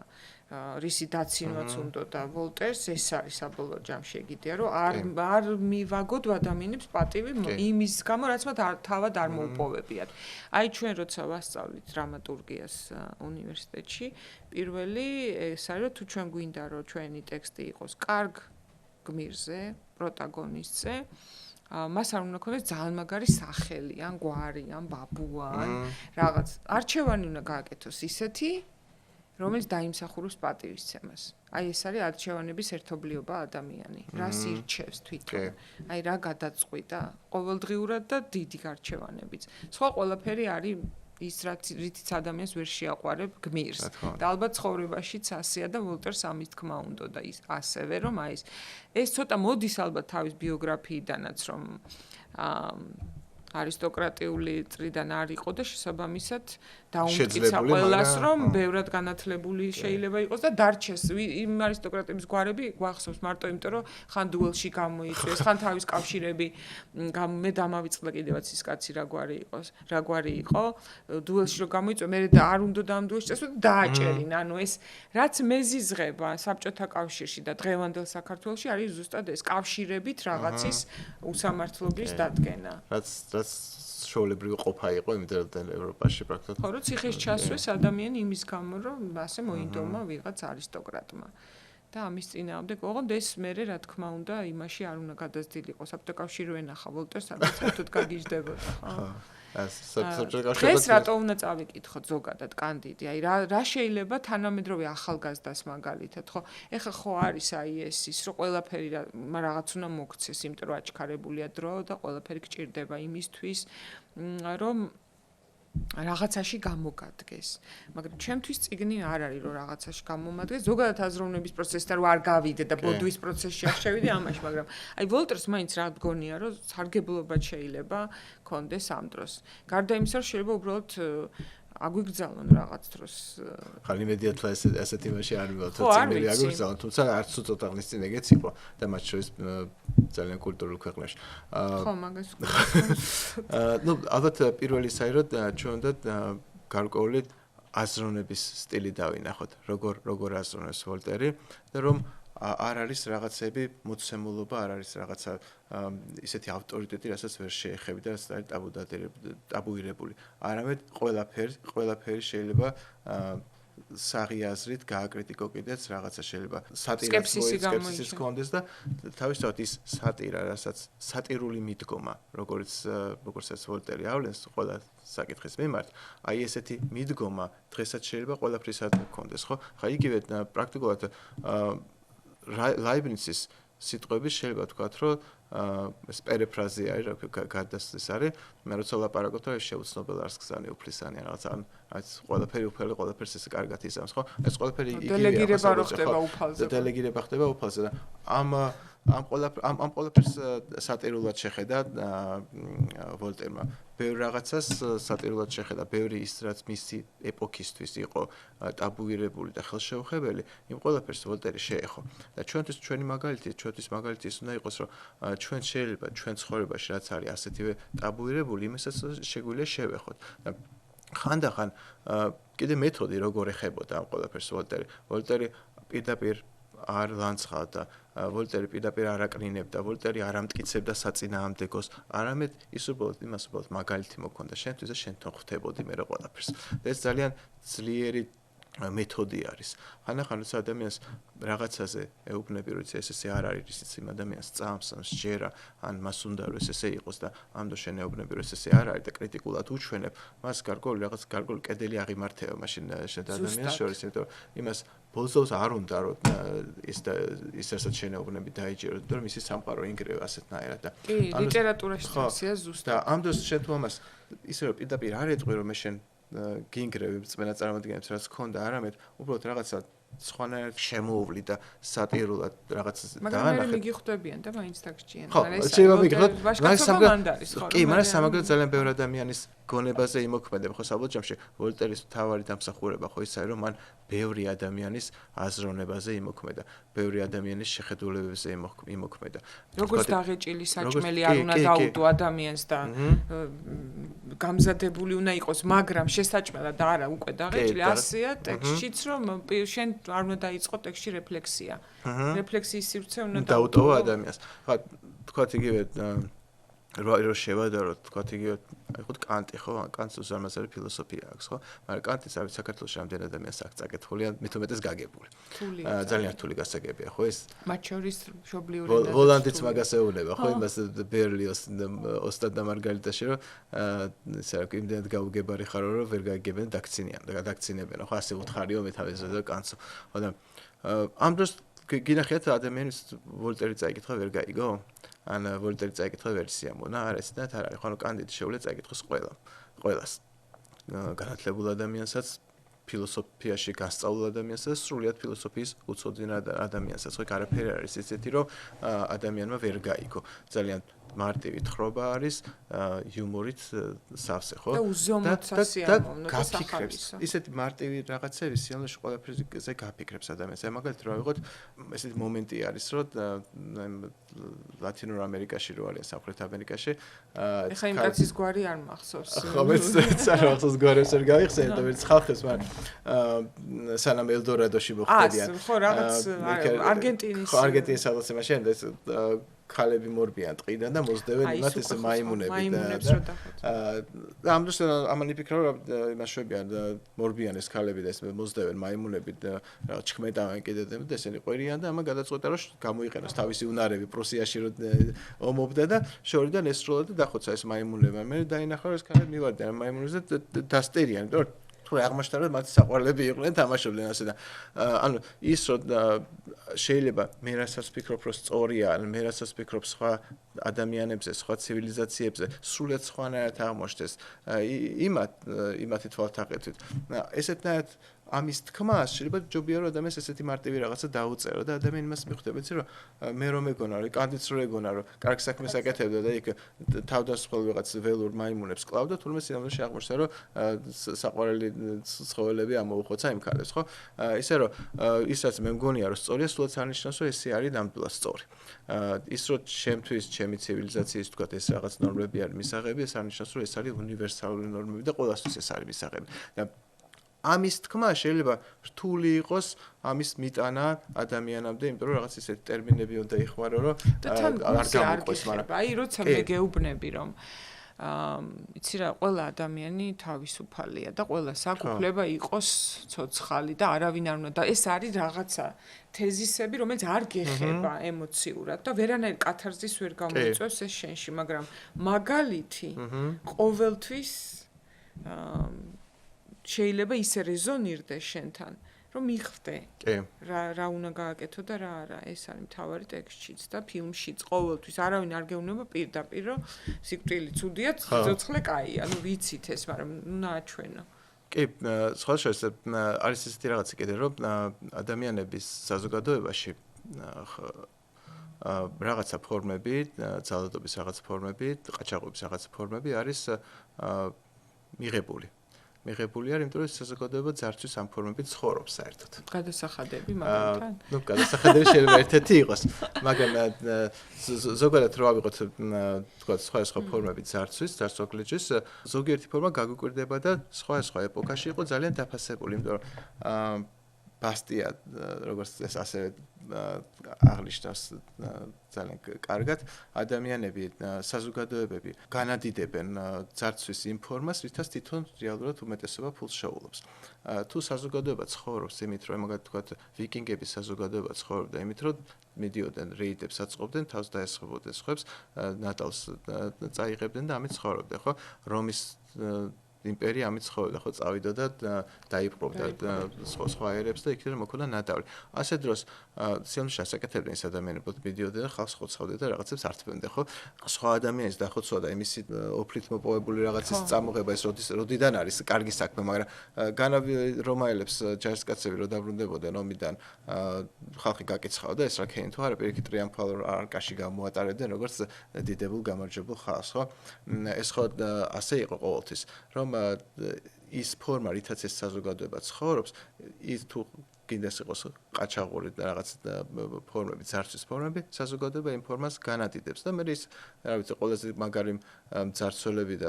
Speaker 2: რისი დაცინვაც უნდა და ვოლტერს ეს არის საბოლოო ჯამში ეგიდეა, რომ არ მივაგოთ ადამიანებს პატივი იმის გამო, რაც მათ თავად არ მოუპოვებიათ. აი ჩვენ როცა ვასწავლით დრამატურგიას უნივერსიტეტში, პირველი ეს არის, რომ თუ ჩვენ გვინდა, რომ ჩვენი ტექსტი იყოს კარგ გმირზე, პროტაგონისტზე, მას არ უნდა ქონდეს ძალიან მაგარი სახელი, ან გვარი, ან ბაბუა, ან რაღაც. არჩევანი უნდა გააკეთოს ისეთი, რომელიც დაიმსახუროს პატივისცემას. აი ეს არის არჩევანების ერთობლიობა ადამიანი. რას ირჩევს თვითონ? აი რა გადაწყვიტა ყოველდღიურად და დიდი არჩევანებიც. სხვა ყველაფერი არის ის რითიც ადამიანს ვერ შეაყვარებ გმირს. და ალბათ ცხოვრებაშიც ასეა და ვოლტერს ამის თქმა უნდა და ის ასევე რომ აი ეს ცოტა მოდის ალბათ თავის ბიოგრაფიიდანაც რომ არისტოკრატიული წრიდან არ იყო და შესაბამისად დაუმტკიცა ყველას რომ ბევრად განათლებული შეიძლება იყოს და დარჩეს იმ არისტოკრატების გვარები გვახსოვს მარტო იმიტომ რომ ხან დუელში გამოიწვიეს ხან თავის კავშირები მე დამავიწყდა კიდევაც ის კაცი რა გვარი იყო დუელში რომ გამოიწვია მე და არ უნდა და ამ დუელში წასვლა და დააჭერინა ანუ ეს რაც მეზიზღება საბჭოთა კავშირში და დღევანდელ საქართველოში არის ზუსტად ეს კავშირებით რაღაცის უსამართლობის დადგენა
Speaker 1: რაც შოულებრივი ყოფა იყო იმდენად ევროპაში პრაქტიკულად.
Speaker 2: ხო, რომ ციხეს ჩასვეს ადამიანი იმის გამო, რომ ასე მოინდომა ვიღაც არისტოკრატმა. და ამის წინააღმდეგ, ოღონდ ეს მერე რა თქმა უნდა, იმაში არ უნდა გადაზრდილიყო. საბჭოთა კავშირი ენახა ვოლტერს, სადაც საერთოდ გაგიჟდებოდა, ხო? დღეს რატო უნდა წავიკითხოთ ზოგადად კანდიდი? აი რა შეიძლება თანამედროვე ახალგაზრდას მაგალითად, ხო? ეხა ხო არის აი ეს ის, რომ ყველაფერი რაღაც უნდა მოქცეს, იმიტომ რომ აჩქარებულია დრო და ყველაფერი გჭირდება იმისთვის, რომ რაღაცაში გამოგადგეს. მაგრამ ჩემთვის წიგნი არ არის რომ რაღაცაში გამომადგეს. ზოგადად აზროვნების პროცესთან რომ არ გავიდე და ბოდვის პროცესში არ შევიდე ამაში, მაგრამ აი ვოლტერს მაინც რა მგონია რომ სარგებლობა შეიძლება კონდეს ამ დროს. გარდა იმისა რომ შეიძლება უბრალოდ აგვიგზავნონ რაღაც დროს.
Speaker 1: ხან იმედია თუ ესეთ იმაში არ მივალთ წიგნები აგვიგზავნონ, თუმცა არც უცოტა ხნის წინ ეგეც იყო და მათ შორის ძალიან კულტურულ ქვეყნებში.
Speaker 2: ხო, მაგას
Speaker 1: ნუ ალბათ პირველი საერთოდ ჩვენ უნდა გარკვეული აზროვნების სტილი დავინახოთ, როგორ აზროვნებს ვოლტერი და რომ არ არის რაღაცები მოცემულობა, არ არის რაღაცა ისეთი ავტორიტეტი, რასაც ვერ შეეხები და რაც არის ტაბუირებული. არამედ ყველაფერი შეიძლება საღიაზრით გააკრიტიკო კიდეც რაღაცა შეიძლება სკეპსისის კონდეს და თავისთავად ის სატირა, რასაც სატირული მიდგომა, როგორცაც ვოლტერი ავლენს ყველა საკითხის მიმართ, აი ესეთი მიდგომა დღესაც შეიძლება ყველაფრისადმი კონდეს, ხო? ხა იგივე პრაქტიკულად ლაიბნიცის სიტყვები შეიძლება თქვათ, რომ ეს პერიფრაზია არის, გადასწრის არის, მე როცა ლაპარაკობ, ეს შეუცნობელ არს გზანი უფლისანი რაღაცა, რაც ყველაფერს ესე კარგად იზამს, ხო? ეს ყველაფერი იგივეა.
Speaker 2: დელეგირება რო ხდება უფალზე.
Speaker 1: დელეგირება ხდება უფალზე და ამ ყველაფერს სატირულად შეხედა ვოლტერმა. ბევრ რაღაცას სატირულად შეხედა, ბევრი ის რაც მისი ეპოქისთვის იყო ტაბუირებული და ხელშეუხებელი, იმ ყველაფერს ვოლტერი შეეხო. და ჩვენი მაგალითი ის უნდა იყოს, რომ ჩვენ შეიძლება ჩვენ ცხოვრებაში რაც არის ასეთივე ტაბუირებული, იმასაც შეგვიძლია შევეხოთ. და ხანდახან კიდე მეთოდი როგორ ეხებოდა ამ ყველაფერს ვოლტერი პირდაპირ არ ლანცხავდა, ვოლტერი პირდაპირ არ აკნინებდა, ვოლტერი არ ამტკიცებდა საწინააღმდეგოს, არამედ ის უბრალოდ მაგალითი მოქონდა შენთვის და შენ თვითონ ხვდებოდი მე რა ყველაფერს. ეს ძალიან ძლიერი მეთოდი არის. ხანდახან როცა ადამიანს რაღაცაზე ეუბნები, რომ ესე არ არის, ისიც იმ ადამიანს წამს, ან სჯერა, ან მას უნდა რომ ესე იყოს და ამ დრო შენ ეუბნები, რომ ესე არ არის და კრიტიკულად უჩვენებ, მას გარკვეული კედელი აღიმართება მაშინ შენ ადამიანს შორის, იმიტომ რომ იმას ბოლოს არ უნდა რომ ის რასაც შენ ეუბნები დაიჯეროს, იმიტომ რომ ისი სამყარო ინგრევა ასეთნაირად და
Speaker 2: კი, ლიტერატურაში წესია ზუსტად.
Speaker 1: და ამ დროს შენ თუ ამას ისე რომ პირდაპირ არ ეტყვი რომ მე შენ გინგრევი წმენა წარმოადგენს რაც ქონდა არამედ უბრალოდ რაღაცა სხვანაირად შემოუვლი და სატირულად რაღაცას
Speaker 2: დაანახე. მაგრამ მე მიგიხვდებიან და მაინც დაგჭიან.
Speaker 1: მაგრამ სამაგრად ძალიან ბევრი ადამიანის გონებაზე იმოქმედება, ხო საბოლოოში ვოლტერის მთავარი დამსახურება ხო ის არის რომ მან ბევრი ადამიანის აზროვნებაზე იმოქმედა, ბევრი ადამიანის შეხედულებებზე იმოქმედა.
Speaker 2: როგორც დაღეჭილი საჭმელი არ უნდა დაუდო ადამიანს და გამზადებული უნდა იყოს, მაგრამ შესაჭმელად და არა უკვე დაღეჭილი, ასეა ტექსტშიც რომ შენ არ უნდა დაიწყო ტექსტში რეფლექსია. რეფლექსიის სივრცე უნდა
Speaker 1: დაუტოვა ადამიანს. ხა თქვათ იგივე რო შევადაროთ თქვათ იგივე აიყოთ კანტი ხო კანტს უზარმაზარი ფილოსოფია აქვს ხო მაგრამ კანტის არის საქართველოს რამდენ ადამიანს აქვს წაკითხული ან მithumetes გაგებული ძალიან რთული გასაგებია ხო ეს
Speaker 2: მათ შორის მშობლიური
Speaker 1: ვოლანდიც მაგას ეუბნება ხო იმას ბერლიოს ოსტად და მარგარიტაში რომ ისე რა იმდენად გაუგებარი ხარო რომ ვერ გაიგებენ დაქცინებენ ხო ასე უთხარიო მე თავის და კანტს ხო და ამ დროს გინახეთ ადამიანის ვოლტერი წაიკითხა ვერ გაიგო ან ვოლტერი წაიკითხა ვერ სიამონა არა ეს და არ არის ხო კანდიდი შეუძლია წაიკითხოს ყველას განათლებულ ადამიანსაც ფილოსოფიაში გასწავლულ ადამიანსაც სრულიად ფილოსოფიის უცოდინ ადამიანსაც ხო არაფერი არის ესეთი რომ ადამიანმა ვერ გაიგო ძალიან მარტივი თხრობა არის იუმორით სავსე ხო
Speaker 2: და უზომოდ სასიამოვნო და
Speaker 1: გაფიქრებს ისეთი მარტივი რაღაცები სიამოვნეში ყველაფერზე გაფიქრებს ადამიანს აი მაგალითად რა ვიღოთ ესეთი მომენტი არის რომ ლათინურ ამერიკაში რო არის სამხრეთ ამერიკაში
Speaker 2: ეხა იმ კაცის გვარი არ მახსოვს
Speaker 1: ხო მეც არ მახსოვს გვარებს არ გავიხსენე და ვერც ხალხებს მაგრამ სანამ ელდორადოში მოხდებიან
Speaker 2: ხო რაღაც არგენტინის
Speaker 1: ხო არგენტინის სადაცემაში ეს ქალები მორბიან ტყიდან და მოძდევენ იმათ ეს მაიმუნები და ამ დროს ამან იფიქრა რომ იმას შვებიან მორბიან ეს ქალები და ეს მოძდევენ მაიმუნები და რაღაც ჩქმედავენ კიდევ და ესენი ყვერიან და ამან გადაწყვეტა რომ გამოიყენოს თავისი უნარები პრუსიაში რომ ომობდა და შორიდან ესროლა და დახოცა ეს მაიმუნები მე დაინახა რომ ეს ქალები მივარდნენ მაიმუნებზე დასტერიან თუ აღმოჩნდა რომ მათი საყვარლები იყვნენ თამაშობდნენ ასე და ანუ ის რომ შეიძლება მე რასაც ვფიქრობ რომ სწორია ან მე რასაც ვფიქრობ სხვა ადამიანებზე სხვა ცივილიზაციებზე სრულიად სხვანაირად აღმოჩნდეს იმათი თვალთაყეთით ესეთნაირად ამის თქმას შეიძლება ჯობია რომ ადამიანს ესეთი მარტივი რაღაცა დაუწერო და ადამიანი მას მიხვდება იცი რომ მე რომ ეგონა რომ კანდიდს რო ეგონა რომ კარგ საქმეს აკეთებდა და იქ თავდასხმელ ვიღაც ველურ მაიმუნებს კლავდა თურმე სიამოვნეში აღმოჩნდა რომ საყვარელი ცხოველები ამოუხოცა იმ ქალებს ხო ისე რომ ისაც მე მგონია რომ სწორია სულაც არნიშნავს რომ ესე არის ნამდვილად სწორი ის რომ ჩემთვის ჩემი ცივილიზაციის თქვა ეს რაღაც ნორმები არის მისაღები ეს არნიშნავს რომ ეს არის უნივერსალური ნორმები და ყველასთვის ეს არის მისაღები და ამის თქმა შეიძლება რთული იყოს ამის მიტანა ადამიანამდე, იმიტომ რომ რაღაც ისეთი ტერმინები უნდა იხმარო, რომ არ გამოყვეს, მაგრამ
Speaker 2: აი როცა მე გეუბნები რომ იცი რა, ყველა ადამიანი თავისუფალია და ყველას აქვს უფლება იყოს ცოცხალი და არავინ არ უნდა და ეს არის რაღაცა თეზისები, რომელიც არ გეხება ემოციურად და ვერანაირ კათარზის ვერ გამოიწვევს ეს შენში, მაგრამ მაგალითი ყოველთვის შეიძლება ისე რეზონირდეს შენთან, რომ მიხვდე. რა უნდა გააკეთო და რა არა. ეს არის მთავარი ტექსტშიც და ფილმშიც ყოველთვის არავინ არ გეუბნება პირდაპირ, რომ სიკვდილი ცუდია, ცოცხლე კაია. ანუ ვიცით ეს, მაგრამ უნდა აჩვენო.
Speaker 1: კი, სხვა შეიძლება არის ესეთი რაღაცა კიდე, რომ ადამიანების საზოგადოებაში რაღაცა ფორმები, ძალადობის რაღაცა ფორმები, ყაჩაღობის რაღაცა ფორმები არის მიღებული. მიღებული არის, იმიტომ რომ საზოგადოება ძარცვის ამ ფორმებით ცხოვრობს საერთოდ.
Speaker 2: გადასახადები მაგალითად?
Speaker 1: ნუ გადასახადები შეიძლება ერთ-ერთი იყოს, მაგრამ ზოგადად რო ავიღოთ თქვა სხვა ფორმები ძარცვის, ძარცოგლეჯის, ზოგიერთი ფორმა გაგვიკვირდება და სხვა ეპოქაში იყო ძალიან დაფასებული, იმიტომ რომ ბასტია, როგორც ეს ასევე აღნიშნავს ძალიან კარგად, ადამიანები, საზოგადოებები განადიდებენ ძარცვის იმ ფორმას, რითაც თვითონ რეალურად უმეტესობა ფულს შეუძლებს. თუ საზოგადოება ცხოვრობს იმით, რომ მაგალითად თქვა ვიკინგების საზოგადოება ცხოვრობდა იმით, რომ მიდიოდნენ რეიდებს აწყობდნენ, თავს დაესხებოდნენ სხვებს, ნატალს წაიღებდნენ და ამით ცხოვრობდნენ, ხო? რომის იმპერია ამით ცხოვრობდა, ხო, წავიდა და დაიპყრობდა სხვა ერებს და იქიდან მოქონდა ნადავლი. ასე დროს სიამოვნეში ასაკეთებდნენ ეს ადამიანები, მიდიოდნენ და ხალხს ხოცავდნენ და რაღაცებს ართმევდნენ, ხო? სხვა ადამიანის დახოცვა და იმისი ოფლით მოპოვებული რაღაცის წამოღება ეს როდიდან არის კარგი საქმე, მაგრამ განავი რომაელებს ჯარისკაცები რო დაბრუნდებოდნენ ომიდან, ხალხი გაკიცხავდა ეს რა ქენი თუ არა, პირიქით ტრიუმფალურ არკაში გამოატარებდნენ როგორც დიდებულ გამარჯვებულ ხალხს, ხო? ეს ხო ასე იყო ყოველთვის, რომ ის ფორმა, რითაც ეს საზოგადოება ცხოვრობს, ის თუ კიდეს იყოს ყაჩაღური და რაღაც ფორმები, ძარცვის ფორმები, საზოგადოება იმ ფორმას განადიდებს და მე ის, რა ვიცი, ყველაზე მაგარი ძარცველები და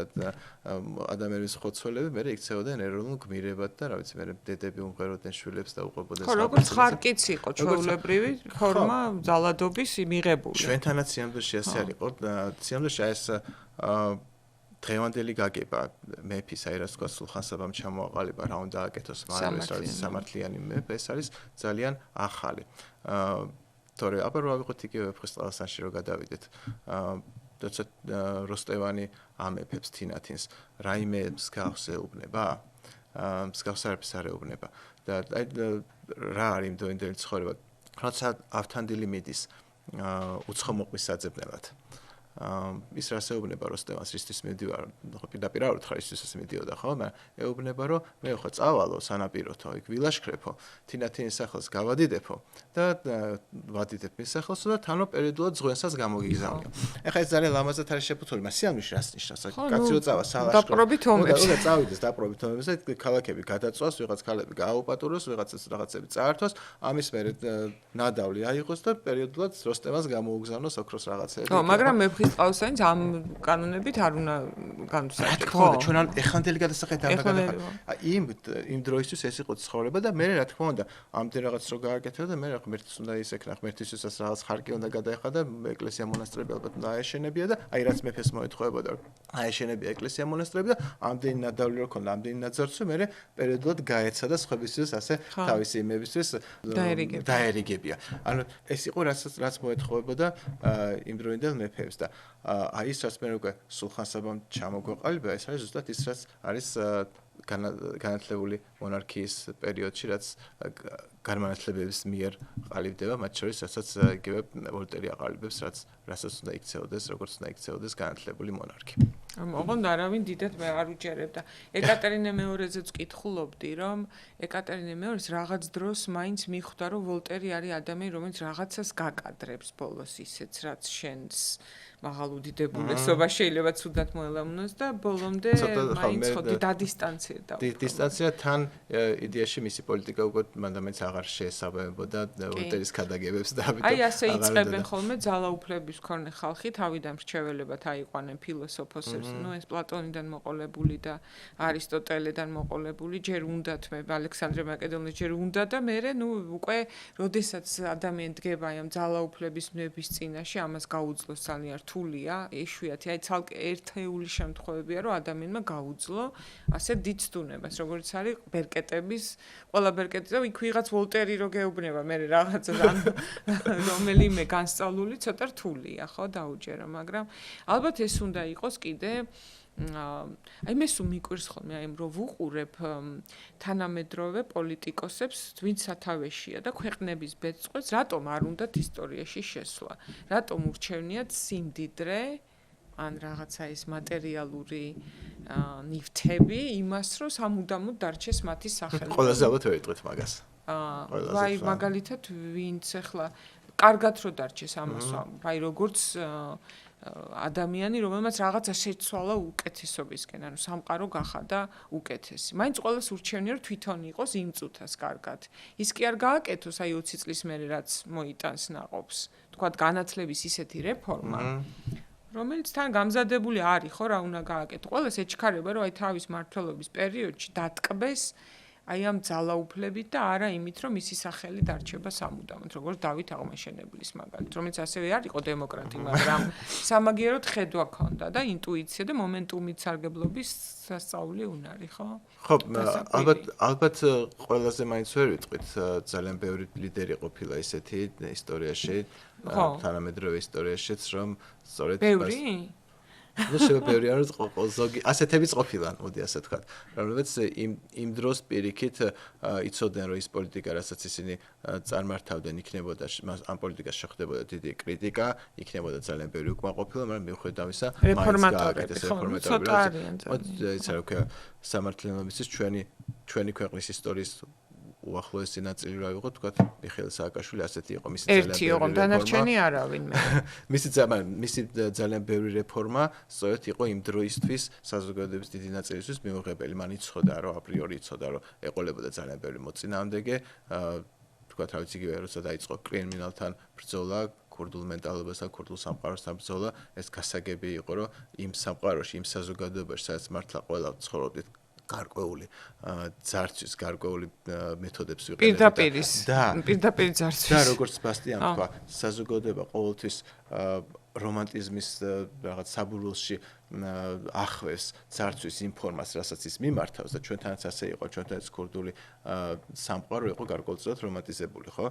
Speaker 1: ადამიანის ხოცველები მე იქცეოდნენ ეროვნულ გმირებად და რა ვიცი, მე დედები უმღეროდნენ შვილებს და უყვებოდნენ.
Speaker 2: ხო, როგორც ხარკიც იყო ჩვეულებრივი ფორმა ძალადობის მიღებული.
Speaker 1: ჩვენთანაც სიამოვნებაში ასე არ იყო. სიამოვნებაში ეს დღევანდელი გაგება მეფის აი რა თქვა სულხან-საბამ ჩამოაყალიბა რა უნდა აკეთოს მაგრამ ეს არის სამართლიანი მეფე ეს არის ძალიან ახალი. თორე აბა რა ვიყოთ იგივე ვეფხისტყაოსანში რომ გადავიდეთ. თორე როსტევანი ამეფებს თინათინს რაიმე მსგავს ეუბნება? მსგავს არაფერს არ ეუბნება. და აი რა არის იმ დროინდელი ცხოვრება? როცა ავთანდილი მიდის უცხომოყვის საძებნელად. ის რას ეუბნება როსტევანს ისთვის მიდივარ ხო პირდაპირ არ ვთქვა ისთვის მიდიოდა ხო მაგრამ ეუბნება რომ მე ხო წავალო სანაპიროთო იქ ვილაშქრეფო თინათინის სახელს გავადიდებო და ვადიდებ მის სახელს და თანო პერიოდულად ზღვენსაც გამოგიგზავნიო. ეხლა ეს ძალიან ლამაზად არის შეფუთული მაგრამ სიამოვნებაში რას ნიშნავს? კაცი რო წავა სალაშქრო
Speaker 2: დაპყრობით ომებში
Speaker 1: უნდა წავიდეს დაპყრობით ომებზე ქალაქები გადაწვას ვიღაც ქალები გააუპატუროს ვიღაცას რაღაცები წაართოს ამის მერე ნადავლი აიღოს და პერიოდულად როსტევანს გამოუგზავნოს ოქროს რაღაცები.
Speaker 2: ხო მაგრამ ფხისტყაოსანიც ამ კანონებით არ უნდა განვსაჯეთ.
Speaker 1: ხო, ჩვენ ეხანდელი გადასახეთ არ უნდა გადახარ. იმ დროისთვის ეს იყო ცხოვრება და მე რა თქმა უნდა, ამდენ რაღაც რო გააკეთებდა და მე რა ღმერთის უნდა ისეკნა, ღმერთისთვისაც რაღაც ხარკი უნდა გადაეხა და ეკლესია მონასტრები ალბათ უნდა აეშენებია და აი რაც მეფეს მოეთხოვებოდა აეშენებია ეკლესია მონასტრები და ამდენი ნადავლი რო ქონდა, ამდენი ნაძარცვი მე პერიოდულად გაეცა და სხვებისთვის ასე თავისი იმებისთვის დაერიგებია. ანუ ეს იყო რაც მოეთხოვებოდა იმ დროინდელ მეფეებს და აი ის რაც მე უკვე სულხან-საბამ ჩამოგვეყალიბა ეს არის ზუსტად ის რაც არის განათლებული მონარქიის პერიოდში რაც განმანათლებების მიერ ყალიბდება მათ შორის რასაც იგივე ვოლტერი აყალიბებს რასაც უნდა იქცეოდეს როგორც უნდა იქცეოდეს განათლებული მონარქი.
Speaker 2: ოღონდ არავინ დიდად მე არ უჯერებდა. ეკატერინე მეორეზეც ვკითხულობდი რომ ეკატერინე მეორეს რაღაც დროს მაინც მიხვდა რომ ვოლტერი არის ადამიანი რომელიც რაღაცას გაკადრებს ბოლოს ისეც რაც შენს მაღალ უდიდებულესობა შეიძლება ცუდად მოელამუნოს და ბოლომდე მაინც ხო დადისტანცირდა.
Speaker 1: დისტანცია თან იდეაში მისი პოლიტიკა უკვე მანდამეც აღარ შეესაბამებოდა ვოლტერის ქადაგებებს და ამიტომ
Speaker 2: აი ასე იწყებენ ხოლმე ძალაუფლების მქონე ხალხი თავიდან მრჩეველებად აიყვანენ ფილოსოფოსებს, ნუ ეს პლატონიდან მოყოლებული და არისტოტელედან მოყოლებული ჯერ უნდათ მე ალექსანდრე მაკედონელის ჯერ უნდა და მე ნუ უკვე როდესაც ადამიანი დგება ამ ძალაუფლების ნების წინაშე ამას გაუძლოს ძალიან რთულია, ეშვიათი, აი ცალკე ერთეული შემთხვევებია, რომ ადამიანმა გაუძლო ასე დიდ სტუნებას, როგორც არის ბერკეტების, ყველა ბერკეტზე იქ ვიღაც ვოლტერი რო გეუბნება, მე რაღაცა რომელიმე განსწავლული ცოტა რთულია, ხო, დაუჯერა, მაგრამ ალბათ ეს უნდა იყოს კიდე აი მე სულ მიკვირს ხოლმე აი რომ ვუყურებ თანამედროვე პოლიტიკოსებს, ვინც სათავეშია და ქვეყნების ბეწყვეს, რატომ არ უნდათ ისტორიაში შესვლა? რატომ ურჩევნიათ სიმდიდრე ან რაღაცა ის მატერიალური ნივთები იმას, რომ სამუდამოდ დარჩეს მათი სახელი?
Speaker 1: ყველაზე ალბათ ვერ იტყვით მაგას.
Speaker 2: აი მაგალითად ვინც ახლა კარგად რო დარჩეს ამას, აი როგორც ადამიანი, რომელმაც რაღაცა შეცვალა უკეთესობისკენ, ანუ სამყარო გახადა უკეთესი. მაინც ყველას ურჩევნია, რომ თვითონ იყოს იმ წუთას კარგად. ის კი არ გააკეთოს აი 20 წლის მერე რაც მოიტანს ნაყოფს. თქვათ განათლების ისეთი რეფორმა, რომელიც თან გამზადებული არის, ხო, რა უნდა გააკეთო. ყველას ეჩქარება, რომ აი თავის მმართველობის პერიოდში დატკბეს აი ამ ძალაუფლებით და არა იმით, რომ მისი სახელი დარჩება სამუდამოდ, როგორც დავით აღმაშენებლის მაგალითად, რომელიც ასევე არ იყო დემოკრატი, მაგრამ სამაგიეროდ ხედვა ჰქონდა და ინტუიცია და მომენტუმით სარგებლობის სასწაული უნარი, ხო?
Speaker 1: ხო, ალბათ ყველაზე მაინც ვერ ვიტყვით, ძალიან ბევრი ლიდერი ყოფილა ისეთი ისტორიაში, თანამედროვე ისტორიაშიც, რომ სწორედ
Speaker 2: ბევრი?
Speaker 1: ну შევებერი არის ზოგი ასეთებიც ყოფილან მოდი ასე ვთქვათ რომელიც იმ დროს პირიქით იცოდნენ რომ ის პოლიტიკა რასაც ისინი წარმართავდნენ იქნებოდა ამ პოლიტიკას შეხვდებოდა დიდი კრიტიკა იქნებოდა ძალიან ბევრი უკმაყოფილება მაგრამ მიუხედავ ამისა
Speaker 2: რეფორმატორები ცოტა არიან
Speaker 1: იცი რა ქვია სამართლიანობისთვის ჩვენი ქვეყნის ისტორიის უახლოესი ნაწილი რა იყო, თქვა მიხეილ სააკაშვილი ასეთი იყო მისი
Speaker 2: ერთი იყო, დანარჩენი არავინ მე.
Speaker 1: მისი ძალიან ბევრი რეფორმა სწორედ იყო იმ დროისთვის საზოგადოების დიდი ნაწილისთვის მიუღებელი. მან იცოდა, რომ აპრიორი იცოდა, რომ ეყოლებოდა ძალიან ბევრი მოწინააღმდეგე, თქვა რა ვიცი, იგივე როცა დაიწყო კრიმინალთან ბრძოლა, ქურდულ მენტალობასთან, ქურდულ სამყაროსთან ბრძოლა, ეს გასაგები იყო, რომ იმ სამყაროში, იმ საზოგადოებაში, სადაც მართლა ყველა ცხოვრობდით გარკვეული ძარცვის, გარკვეული მეთოდებს ვიყენებდა.
Speaker 2: პირდაპირ ძარცვის.
Speaker 1: და როგორც ბასტიამ თქვა, საზოგადოება ყოველთვის რომანტიზმის რაღაც საბურულში ახვევს ძარცვის იმ ფორმას, რასაც ის მიმართავს და ჩვენთანაც ასე იყო, ჩვენთანაც ქურდული სამყარო იყო გარკვეულწილად რომანტიზებული, ხო?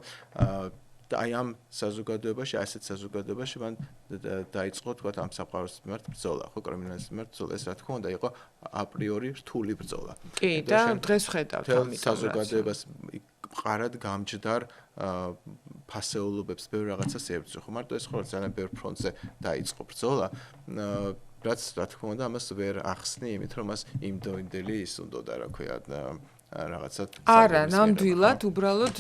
Speaker 1: და აი ამ საზოგადოებაში, ასეთ საზოგადოებაში მან დაიწყო თქვა ამ სამყაროს მიმართ ბრძოლა, ხო, კრიმინალის მიმართ ბრძოლა, ეს რა თქმა უნდა იყო აპრიორი რთული ბრძოლა.
Speaker 2: კი, და დღეს ხედავთ ამიტომ
Speaker 1: საზოგადოებას მყარად გამჯდარ ფასეულობებს ბევრ რაღაცას ებრძვა, ხო, მარტო ეს ხო ძალიან ბევრ ფრონტზე დაიწყო ბრძოლა, რაც რა თქმა უნდა ამას ვერ ახსნი, იმით რომ მას იმდროინდელი ის უნდოდა, რა ქვია, რაღაცა
Speaker 2: არა, ნამდვილად, უბრალოდ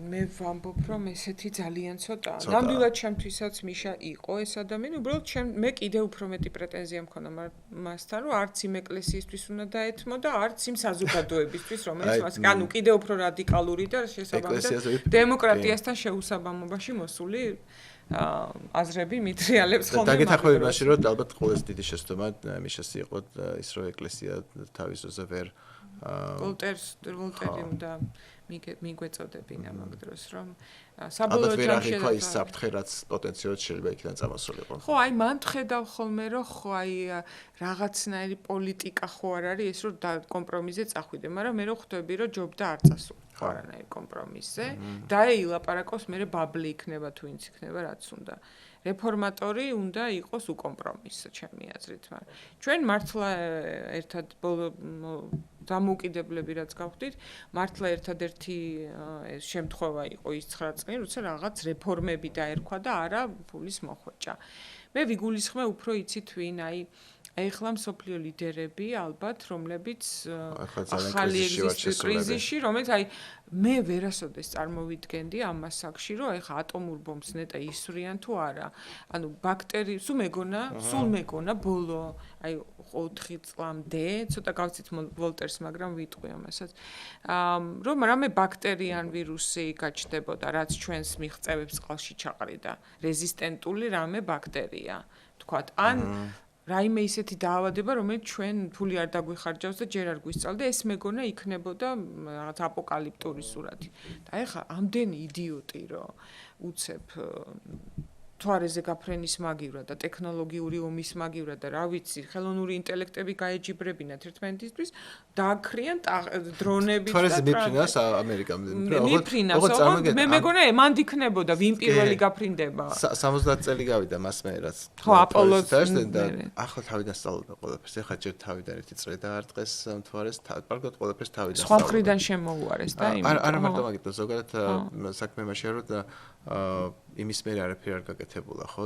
Speaker 2: მე ვამბობ, რომ ესეთი ძალიან ცოტაა. ნამდვილად ჩემთვისაც მიშა იყო ეს ადამიანი, უბრალოდ მე კიდევ უფრო მეტი პრეტენზია მქონდა მასთან, რომ არც იმ ეკლესიისთვის უნდა დაეთმო და არც იმ საზოგადოებისთვის, რომელიც მას, ანუ კიდევ უფრო რადიკალური და შესაბამისად დემოკრატიასთან შეუსაბამობაში მოსული აზრები მიტრიალებს ხოლმე.
Speaker 1: დაგეთახმები იმაში, რომ ალბათ ყოველს დიდი შეცდომა მიშას იყო ის, რომ ეკლესია თავის ძროზე ვერ
Speaker 2: ვოლტერი უნდა მიგვეწოდებინა მაგ დროს, რომ
Speaker 1: საბოლოო ჯამში ხო ის საფრთხე, რაც პოტენციალურად შეიძლება იქიდან წამოსულიყო.
Speaker 2: ხო, აი მან ხედავ ხოლმე, რომ ხო აი რაღაცნაირი პოლიტიკა ხო არ არის ეს, რომ კომპრომისზე წახვიდე, მაგრამ მე რო ხვდები, რომ ჯობდა არ წასულიყო არანაირ კომპრომისზე, დაეილაპარაკოს მე ბაბლი იქნება თუ ვინც იქნება, რაც უნდა. რეფორმატორი უნდა იყოს უკომპრომისო, ჩემი აზრით, მაგრამ ჩვენ მართლა ერთად დამოუკიდებლები რაც გავხდით, მართლა ერთადერთი შემთხვევა იყო ის 9 წელი, როცა რაღაც რეფორმები დაერქვა და არა ფულის მოხვეჭა. მე ვიგულისხმე უფრო იცით ვინ, აი ეხლა მსოფლიო ლიდერები ალბათ, რომლებიც ახალი კრიზისში, რომელიც აი მე ვერასოდეს წარმოვიდგენდი ამ მასაკში, რომ ეხლა ატომურ ბომბს ნეტა ისვრიან თუ არა. ანუ ბაქტერი, სულ მეგონა ბოლო აი 4 წლამდე, ცოტა გავცით ვოლტერს, მაგრამ ვიტყვი ამასაც. რომ რამე ბაქტერიან ვირუსი გაჩნდებოდა, რაც ჩვენს მიღწევებს წყალში ჩაყრიდა. რეზისტენტული რამე ბაქტერია, თქვათ. ან რაიმე ისეთი დაავადება, რომელიც ჩვენ ფული არ დაგვიხარჯავს და ჯერ არ გვისწავლდა, ეს მეგონა იქნებოდა რაღაც აპოკალიპტური სურათი. და ეხლა ამდენი იდიოტი, რომ უცებ თვარეზე გაფრენის მაგივრად და ტექნოლოგიური ომის მაგივრად და რა ვიცი, ხელოვნური ინტელექტები გაეჯიბრებინათ ერთმანეთისთვის, დააქრიან დრონებით და
Speaker 1: თვარეზე მიფრინავს ამერიკამ.
Speaker 2: მე მეგონა მანდ იქნებოდა ვინ პირველი გაფრინდება.
Speaker 1: 70 წელი გავიდა მასმე რაც.
Speaker 2: ხო, აპოლოს
Speaker 1: და ახლა თავიდან სწავლობდა ყველაფერს. ეხლა ჯერ თავიდან ერთი წრე დაარტყეს თვარეს, პარკოდ ყველაფერს თავიდან.
Speaker 2: სხვა მხრიდან შემოუარეს და იმით.
Speaker 1: არა მარტო მაგითო, ზოგადად საქმე იმაშია, რომ იმის მერე არაფერი არ გაკეთებულა, ხო?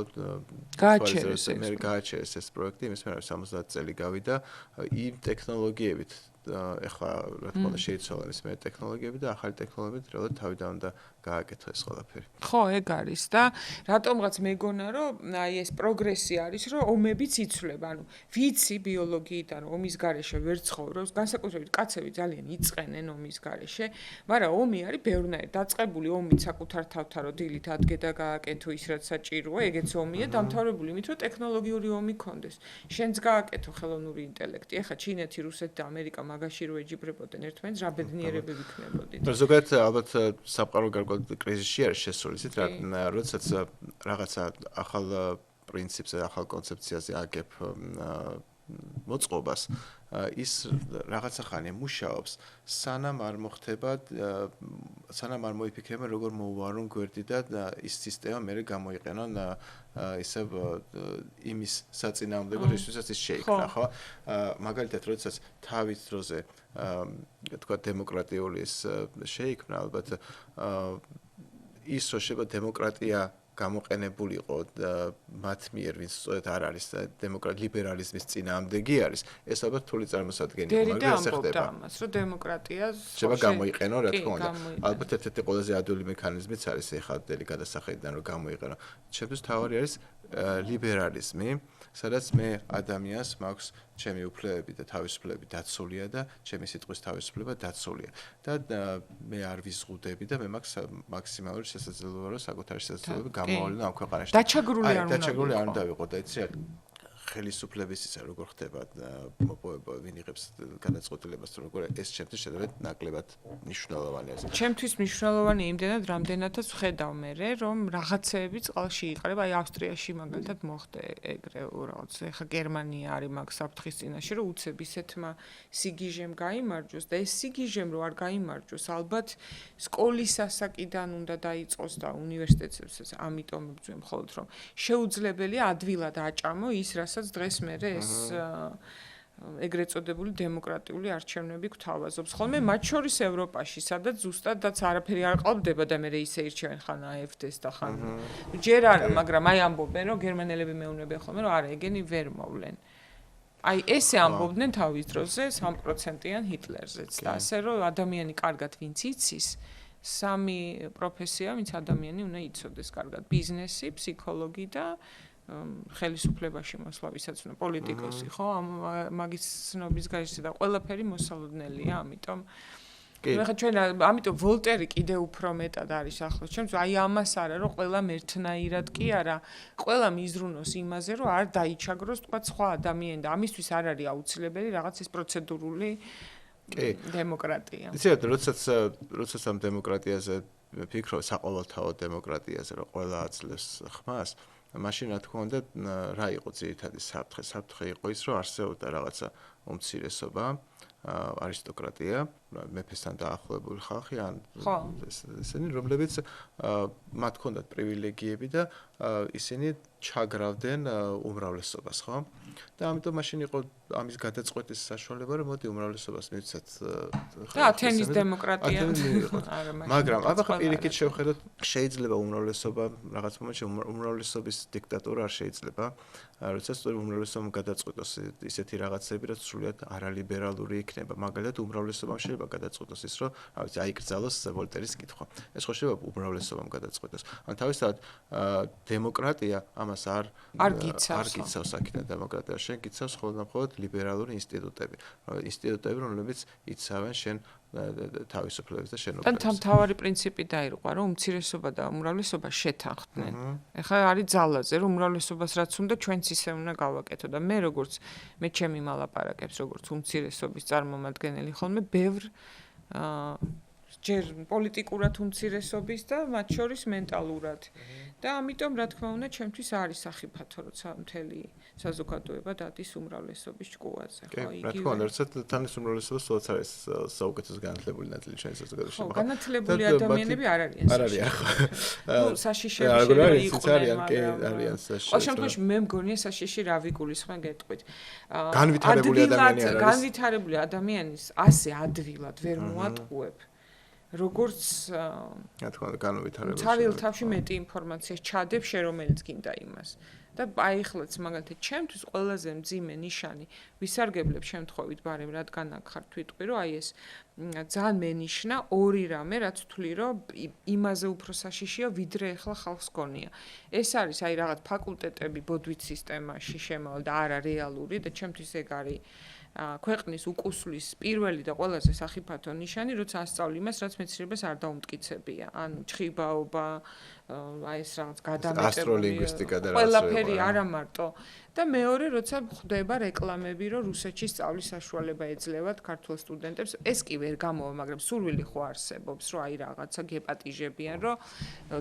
Speaker 1: გააჩერეს ეს პროექტი, იმის მერე 70 წელი გავიდა იმ ტექნოლოგიებით. ეხლა რა თქმა უნდა შეიცვალა ის მე ტექნოლოგიები და ახალი ტექნოლოგიებით რეალურად თავიდან უნდა გააკეთო ეს ყველაფერი.
Speaker 2: ხო, ეგ არის და რატომღაც მეგონა რომ აი ეს პროგრესი არის რომ ომებიც იცვლება, ანუ ვიცი ბიოლოგიიდან ომის გარეშე ვერ ცხოვრობს, განსაკუთრებით კაცები ძალიან იწყენენ ომის გარეშე, მაგრამ ომი არის ბევრნაირი დაწყებული ომით საკუთარ თავთან რომ დილით ადგე და გააკეთო ის რაც საჭიროა, ეგეც ომია დამთავრებული იმით რომ ტექნოლოგიური ომი კონდეს. შენც გააკეთო ხელოვნური ინტელექტი, ეხლა ჩინეთი, რუსეთი და ამერიკა მაგაში რო ეჯიბრებოდნენ ერთმანეთს, რა ბედნიერები ვიქნებოდით.
Speaker 1: ზოგადად ალბათ სამყარო გარკვეულ კრიზისში არის შესული, ისეთ როდესაც რაღაცა ახალ პრინციპზე, ახალ კონცეფციაზე აგებ მოწყობას, ის რაღაცა ხანია მუშაობს, სანამ არ მოხდება, სანამ არ მოიფიქრებენ როგორ მოუვარონ გვერდი და ის სისტემა მერე გამოიყენონ ისევ იმის საწინააღმდეგო რისთვისაც ის შეიქმნა, ხო? მაგალითად, როდესაც თავის დროზე თქვა დემოკრატიული ის შეიქმნა, ალბათ ის რომ შეიძლება დემოკრატია გამოყენებულიყო მათ მიერ, ვინც სწორედ არ არის ლიბერალიზმის წინააღმდეგი არის, ეს ალბათ რთული წარმოსადგენია, მაგრამ ეს ხდება.
Speaker 2: ამას, რომ დემოკრატიას
Speaker 1: შეიძლება გამოიყენო, რა თქმა უნდა. ალბათ ერთ-ერთი ყველაზე ადვილი მექანიზმიც არის ეხლა გადასახედიდან რომ გამოიყენო. ჩემთვის თავარი არის ლიბერალიზმი, სადაც მე ადამიანს მაქვს ჩემი უფლებები და თავისუფლებები დაცულია და ჩემი სიტყვის თავისუფლება დაცულია. და მე არ ვიზღუდები და მე მაქვს მაქსიმალური შესაძლებლობა რომ საკუთარი შესაძლებლობები გამოვავლინო ამ ქვეყანაში.
Speaker 2: დაჩაგრული
Speaker 1: არ უნდა ვიყო და იცი ხელისუფლების ისა როგორ ხდება მოპოვება ვინ იღებს გადაწყვეტილებას როგორ ეს ჩემთვის შედარებით ნაკლებად მნიშვნელოვანია.
Speaker 2: ჩემთვის მნიშვნელოვანია იმდენად რამდენადაც ვხედავ მე რომ რაღაცეები წყალში იყრება, აი ავსტრიაში მაგალითად მოხდა ეგრე რაღაც ეხა გერმანია არის მაგ საფრთხის წინაშე რომ უცებ ისეთმა სიგიჟემ გაიმარჯვოს და ეს სიგიჟემ რო არ გაიმარჯვოს ალბათ სკოლის ასაკიდან უნდა დაიწყოს და უნივერსიტეტებსაც ამიტომ ვძვენ მხოლოდ რომ შეუძლებელია ადვილად აჭამო ის რასაც დღეს მე ეს ეგრეთ წოდებული დემოკრატიული არჩევნები გვთავაზობს. ხოლმე მათ შორის ევროპაში, სადაც ზუსტადაც არაფერი არ ყალბდება და მე ისე ირჩევენ ხან AfD-ს და ხან ჯერ არა, მაგრამ აი ამბობენ რომ გერმანელები მეუბნებიან ხოლმე რომ არა, ეგენი ვერ მოვლენ. აი ესე ამბობდნენ თავის დროზე 3%-იან ჰიტლერზეც და ასე რომ ადამიანი კარგად ვინც იცის სამი პროფესია, ვინც ადამიანი უნდა იცოდეს კარგად: ბიზნესი, ფსიქოლოგი და ხელისუფლებაში მოსვლა, ვისაც უნდა პოლიტიკოსი, ხო? მაგის ცნობის გარეშე და ყველაფერი მოსალოდნელია, ამიტომ ხა ჩვენ ამიტომ ვოლტერი კიდე უფრო მეტად არის ახლოს ჩემს, აი ამას არა რომ ყველამ ერთნაირად კი არა, ყველამ იზრუნოს იმაზე რომ არ დაიჩაგროს თქვა სხვა ადამიანი და ამისთვის არ არის აუცილებელი რაღაც ეს პროცედურული დემოკრატია.
Speaker 1: იცით, როდესაც ამ დემოკრატიაზე ვფიქრობ, საყოველთაოდ დემოკრატიაზე, რომ ყველა აძლევს ხმას, მაშინ რა თქმა უნდა, რა იყო ძირითადი საფრთხე? საფრთხე იყო ის, რომ არსებობდა რაღაცა უმცირესობა, არისტოკრატია, მეფესთან დაახლოებული ხალხი, ან ესენი, რომლებიც მათ ჰქონდათ პრივილეგიები და ისინი ჩაგრავდნენ უმრავლესობას, ხო? და ამიტომ მაშინ იყო ამის გადაწყვეტის საშუალება, რომ მოდი უმრავლესობას მივცეთ.
Speaker 2: და ათენის დემოკრატია.
Speaker 1: მაგრამ აბა პირიქით შევხედოთ, შეიძლება უმრავლესობა რაღაც მომენტში უმრავლესობის დიქტატურა არ შეიძლება, როდესაც სწორედ უმრავლესობამ გადაწყვეტოს ისეთი რაღაცები, რაც სრულიად არალიბერალური იქნება. მაგალითად, უმრავლესობამ შეიძლება გადაწყვეტოს ის, რომ აიკრძალოს ვოლტერის კითხვა. ეს ხო შეიძლება უმრავლესობამ გადაწყვეტოს. ან თავისთავად დემოკრატია ამას არ გიცავს აქედან დემოკრატია. შენ გიცავს მხოლოდ ლიბერალური ინსტიტუტები. ინსტიტუტები, რომლებიც იცავენ შენ თავისუფლებას და შენობებს.
Speaker 2: და მთავარი პრინციპი დაირღვა, რომ უმცირესობა და უმრავლესობა შეთანხმდნენ. ეხლა არის ძალაზე, რომ უმრავლესობას რაც უნდა ჩვენც ისე უნდა გავაკეთო და მე როგორც მე ჩემი მალაპარაკებს როგორც უმცირესობის წარმომადგენელი ხოლმე ბევრ ჯერ პოლიტიკურად უმცირესობის და მათ შორის მენტალურად. და ამიტომ რა თქმა უნდა ჩემთვის არის სახიფათო როცა მთელი საზოგადოება დადის უმრავლესობის ჭკუაზე, ხო?
Speaker 1: იგივე. რა თქმა უნდა, როცა თანის უმრავლესობა სწორად არის საუკეთესო განათლებული ნაწილი ჩვენი საზოგადოებაში.
Speaker 2: ხო, განათლებული ადამიანები არ არიან.
Speaker 1: არ არიან, ხო.
Speaker 2: ნუ საშიშები
Speaker 1: არიან, კი, არიან საშიში.
Speaker 2: ყოველ შემთხვევაში მე მგონია საშიში რა ვიგულისხმენ გეტყვით.
Speaker 1: განვითარებული ადამიანი არ არის.
Speaker 2: განვითარებული ადამიანის ასე ადვილად ვერ მოატყუებ. როგორც
Speaker 1: რა თქმა უნდა განვითარებული.
Speaker 2: ცალ თავში მეტი ინფორმაცია ჩადებ შე რომელიც გინდა იმას. და აი ხლაც მაგალითად ჩემთვის ყველაზე მძიმე ნიშანი ვისარგებლებ შემთხვევით ბარემ რადგან აქ ხარ თვითყვი რომ აი ეს ძალიან მენიშნა ორი რამე რაც ვთვლი რომ იმაზე უფრო საშიშია ვიდრე ახლა ხალხს გონია. ეს არის აი რაღაც ფაკულტეტები ბოდვით სისტემაში შემავალ და არა რეალური და ჩემთვის ეგ არის ქვეყნის უკუსლის პირველი და ყველაზე სახიფათო ნიშანი, როცა ასწავლი იმას, რაც მეცნიერებას არ დაუმტკიცებია. ანუ ჩხიბაობა, აი ეს რაღაც გადამეტებული
Speaker 1: ასტროლინგვისტიკა და
Speaker 2: ყველაფერი არა მარტო. და მეორე, როცა ხდება რეკლამები, რომ რუსეთში სწავლის საშუალება ეძლევათ ქართულ სტუდენტებს, ეს კი ვერ გამოვა, მაგრამ სურვილი ხო არსებობს, რომ აი რაღაცა გეპატიჟებიან, რომ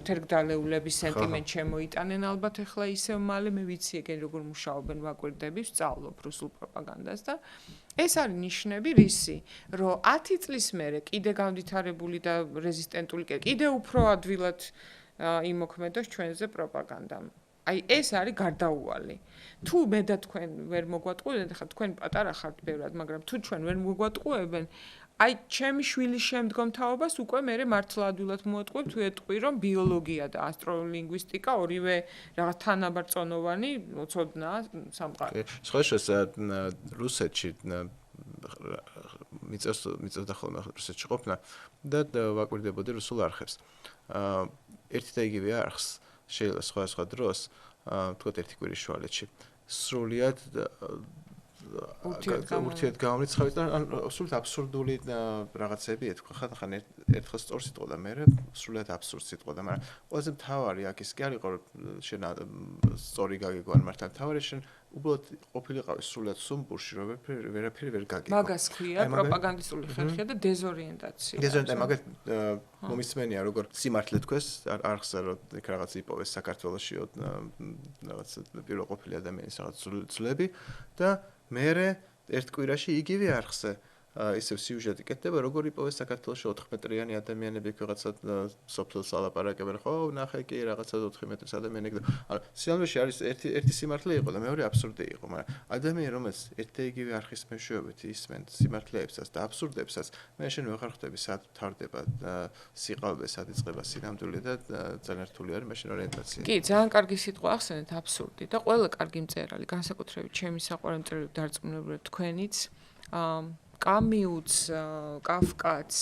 Speaker 2: თერგდალეულების სენტიმენტ შემოიტანენ ალბათ ახლა ისევ მალე მე ვიცი ეგენ როგორ მუშაობენ ვაკვირდები, ვსწავლობ რუსულ პროპაგანდას და ეს არის ნიშნები რისი, რომ 10 წლის მერე კიდე განვითარებული და რეზისტენტული კიდე უფრო ადვილად იმოქმედოს ჩვენზე პროპაგანდამ. აი ეს არის გარდაუვალი. თუ მე და თქვენ ვერ მოგვატყუებენ, ხა თქვენ პატარა ხართ ბევრად, მაგრამ თუ ჩვენ ვერ მოგვატყუებენ, აი ჩემი შვილის შემდგომთავობას უკვე მე მართლა ადვილად მოატყვევ თუ ეტყვი რომ ბიოლოგია და ასტროლინგვისტიკა ორივე რაღაც თანაბარწონოვანი მოცოდნაა სამყაროში.
Speaker 1: სხვა რუსეთში მიწოდა ხოლმე რუსეთში ყოფნა და ვაკვირდებოდი რუსულ არხებს. ერთი და იგივე არხს შეიძლება სხვა დროს თქვათ ერთი კვირის შუალედში სრულიად ურთიერთგამომრიცხავით და სრულიად აბსურდული რაღაცები ეთქვა ხან ერთხელ სწორ სიტყვა და მე სრულიად აბსურდ სიტყვა და მაგრამ ყველაზე მთავარი აქ ის კი არ იყო შენ სწორი გაგეგوان მართლა მთავარი შენ უბრალოდ ყოფილიყავი სრულიად სუმპურში რომ ვერაფერი ვერ გაგეგო
Speaker 2: მაგას ქვია პროპაგანდისტული ხერხია და დეზორიენტაცია
Speaker 1: მაგათ მომისმენია როგორ სიმართლე თქვეს არხსა რომ იქ რაღაც იპოვეს საქართველოში რაღაც პირველყოფილი ადამიანის რაღაც ძვლები და მერე ერთ კვირაში იგივე არხზე ისევ სიუჟეტი კეთდება როგორ იპოვეს საქართველოში 4 მეტრიანი ადამიანები ვიღაცა სოფლს ალაპარაკებენ ხო ნახე კი რაღაცა 4 მეტრის ადამიანები ანუ სიამოვნებაში არის ერთი სიმართლე იყო და მეორე აბსურდი იყო მაგრამ ადამიანი რომელიც ერთ და იგივე არხის მეშვეობით ისმენ სიმართლეებსაც და აბსურდებსაც მე შენ ვეღარ ხვდები სად თავდება სიყალბე სად იწყება სინამდვილე და ძალიან რთული არის მაშინ ორიენტაცია
Speaker 2: კი ძალიან კარგი სიტყვა ახსენეთ აბსურდი და ყველა კარგი მწერალი განსაკუთრებით ჩემი საყვარელი მწერალი დარწმუნებული თქვენიც კამიუც, კაფკაც,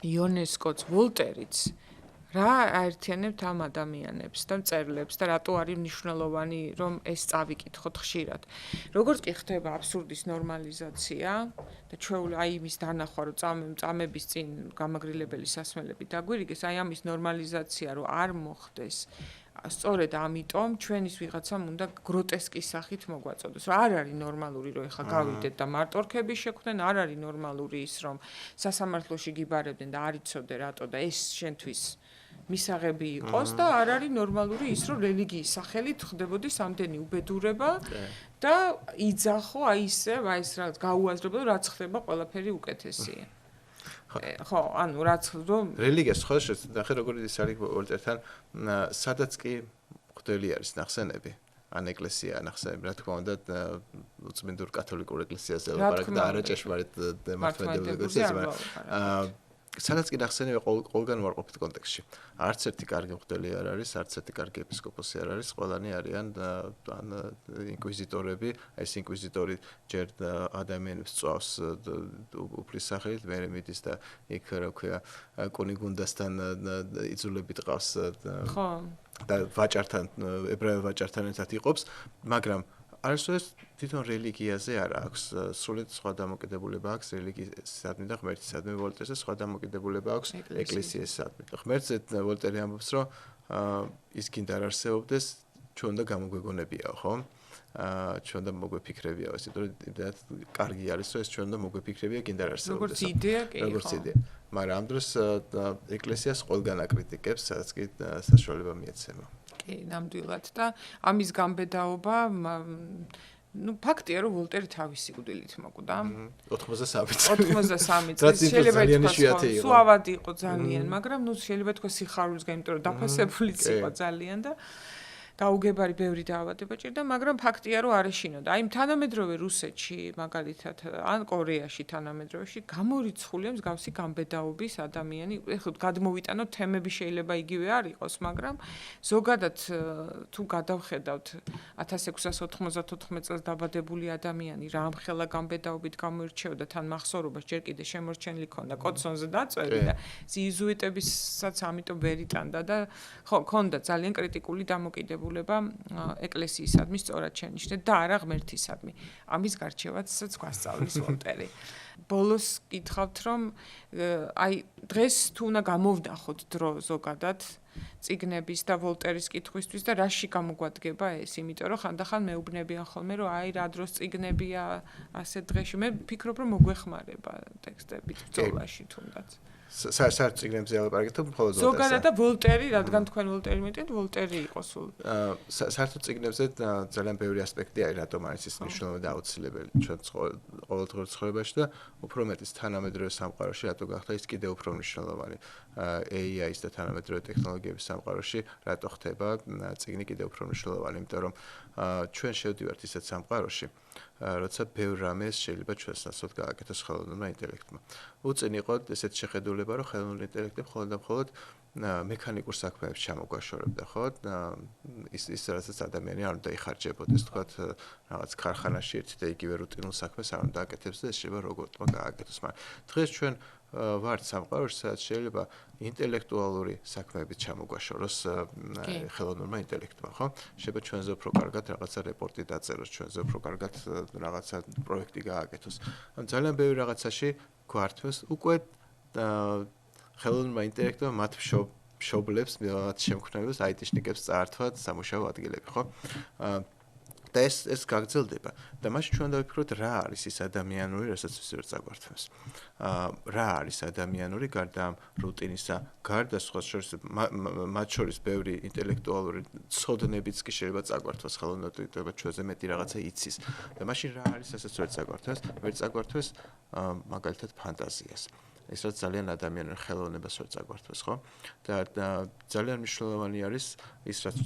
Speaker 2: იონესკოც, ვოლტერიც რა აერთიანებთ ამ ადამიანებს და მწერლებს და რატო არის მნიშვნელოვანი რომ ეს წავიკითხოთ ხშირად. Როგორც კი ხდება აბსურდის ნორმალიზაცია და ჩვეული აი იმის დანახვა რომ წამების წინ გამაგრილებელი სასმელები დაგვირიგეს, აი ამის ნორმალიზაცია რომ არ მოხდეს სწორედ ამიტომ ჩვენის ვიღაცამ უნდა გროტესკის სახით მოგვაწოდოს. არ არის ნორმალური რომ ეხლა გავიდეთ და მარტორქები შექმნեն, არ არის ნორმალური ის რომ სასამართლოში გიბარებდნენ და არ იცოდე რატო და ეს შენთვის მისაღები იყოს და არ არის ნორმალური ის რომ რელიგიის სახელით ხდებოდეს ამდენი უბედურება და იძახო აი ეს რა გაუაზრებო რაც ხდება ყველაფერი უკეთესია. ხო, ანუ რაც რომ
Speaker 1: რელიგიას ხო ნახე როგორი ის არის ვოლტერთან სადაც კი ღვთელი არის ნახსენები ან ეკლესია ნახსენები რა თქმა უნდა უწმინდურ კათოლიკურ ეკლესიაზე ლაპარაკი და არა ჭეშმარიტ მართლმადიდებლურ ეკლესიაზე მაგრამ სადაც კი ნახსენები ყველგან უარყოფით კონტექსტში არც ერთი კარგი ღვთელი არ არის არც ერთი კარგი ეპისკოპოსი არ არის ყველანი არიან ინკვიზიტორები ეს ინკვიზიტორი ჯერ ადამიანებს წვავს უფლის სახელით მე მიდის და იქ რა ქვია კონიგუნდასთან იძულებით ყავს
Speaker 2: ხო
Speaker 1: და ვაჭართან ებრაელ ვაჭართან ერთად იყოფს მაგრამ არასოდეს თვითონ რელიგიაზე არ აქვს სრულიად სხვა დამოკიდებულება აქვს რელიგიისადმი და ღმერთისადმი ვოლტერზე სხვა დამოკიდებულება აქვს ეკლესიისადმი ღმერთზე ვოლტერი ამბობს რომ ის გინდა არ არსებობდეს ჩვენ უნდა გამოგვეგონებიაო ხო ჩვენ უნდა მოგვეფიქრებიაო ეს იმდენად კარგი არის რომ ეს ჩვენ უნდა მოგვეფიქრებია გინდა არ არსებობდეს
Speaker 2: როგორც იდეა კი
Speaker 1: როგორც იდეა მაგრამ ამ დროს ეკლესიას ყველგან აკრიტიკებს სადაც კი საშუალება მიეცემა
Speaker 2: კი, ნამდვილად და ამის გამბედაობა ну ფაქტია რომ ვოლტერი თავისი გუდილით მოკვდა
Speaker 1: 93
Speaker 2: წლის შეიძლება ითქვას სუავადი იყო ძალიან მაგრამ ну შეიძლება ითქვას სიხარულისგან იმიტომ რომ დაფასებულიც იყო ძალიან და გაუგებარი ბევრი დაავადება ჭირდა მაგრამ ფაქტია რომ არ ეშინოდა აი თანამედროვე რუსეთში მაგალითად ან კორეაში თანამედროვეში გამორიცხულია მსგავსი გამბედაობის ადამიანი ეხლა გადმოვიტანოთ თემები შეიძლება იგივე არ იყოს მაგრამ ზოგადად თუ გადავხედავთ 1694 წელს დაბადებული ადამიანი რამხელა გამბედაობით გამოირჩეოდა თან მახსოვრობას ჯერ კიდე შემორჩენილი ქონდა კოცონზე დაწვევი და ზიზუიტებისაც ამიტომ ვერ იტანდა და ხო ქონდა ძალიან კრიტიკული დამოკიდებულება ეკლესიისადმი სწორად შენიშნეთ და არა ღმერთისადმი. ამის გარჩევაცაც გვასწავლის ვოლტერი. ბოლოს კითხავთ რომ აი დღეს თუ უნდა გამოვდახოთ დრო ზოგადად წიგნების და ვოლტერის კითხვისთვის და რაში გამოგვადგება ეს, იმიტომ რომ ხანდახან მეუბნებიან ხოლმე რომ აი რა დროს წიგნებია ასე დღეში მე ვფიქრობ რომ მოგვეხმარება ტექსტები ბრძოლაში თუნდაც.
Speaker 1: საერთოდ წიგნებზე ალაპარაკეთ თუ მხოლოდ ვოლტერზე?
Speaker 2: ზოგადად და ვოლტერი, რადგან თქვენ ვოლტერი მეტყვით, ვოლტერი იყო სულ.
Speaker 1: საერთოდ წიგნებზე ძალიან ბევრი ასპექტი არის, რატომ არის ის მნიშვნელოვანი და აუცილებელი ჩვენ ყოველდღიურ ცხოვრებაში და უფრო მეტის თანამედროვე სამყაროში რატო გახდა ის კიდევ უფრო მნიშვნელოვანი. AI-ის და თანამედროვე ტექნოლოგიების სამყაროში რატო ხდება წიგნი კიდევ უფრო მნიშვნელოვანი, იმიტომ რომ ჩვენ შევდივართ ისეთ სამყაროში, როცა ბევრ რამეს შეიძლება ჩვენს ნაცვლად გააკეთოს ხელოვნურმა ინტელექტმა. უწინ იყო ესეთ შეხედულება, რომ ხელოვნური ინტელექტი მხოლოდ და მხოლოდ მექანიკურ საქმეებს ჩამოგვაშორებდა, ხო? ის რასაც ადამიანი არ უნდა იხარჯებოდეს, თქვათ, რაღაც ქარხანაში ერთი და იგივე რუტინულ საქმეს არ უნდა აკეთებს და ეს შეიძლება როგორ გააკეთოს, მაგრამ დღეს ჩვენ ვართ სამყაროში, სადაც შეიძლება ინტელექტუალური საქმეები ჩამოგვაშოროს ხელოვნურმა ინტელექტმა, ხო? შეიძლება ჩვენზე უფრო კარგად რაღაცა რეპორტი დაწეროს, ჩვენზე უფრო კარგად რაღაცა პროექტი გააკეთოს. ძალიან ბევრი რაღაცაში გვართმევს უკვე ხელოვნურმა ინტელექტმა მათ მშობლებს, მათ შემქმნელებს, IT-შნიკებს წაართვა სამუშაო ადგილები, ხო? და ეს გაგრძელდება. და მაშინ ჩვენ დავიფიქროთ, რა არის ის ადამიანური, რასაც ვისე ვერ წაგვართმევს. რა არის ადამიანური გარდა ამ რუტინისა, გარდა სხვა შორის მათ შორის ბევრი ინტელექტუალური ცოდნებიც კი შეიძლება წაგვართვას ხელოვნურად ინტელექტმა ჩვენზე მეტი რაღაცა იცის. და მაშინ რა არის, რასაც ვერ წაგვართვეს? ვერ წაგვართვეს მაგალითად ფანტაზიას. ეს რაც ძალიან ადამიანურ ხელოვნებას ვერ წაგვართვეს, ხო? და ძალიან მნიშვნელოვანი არის ის, რაც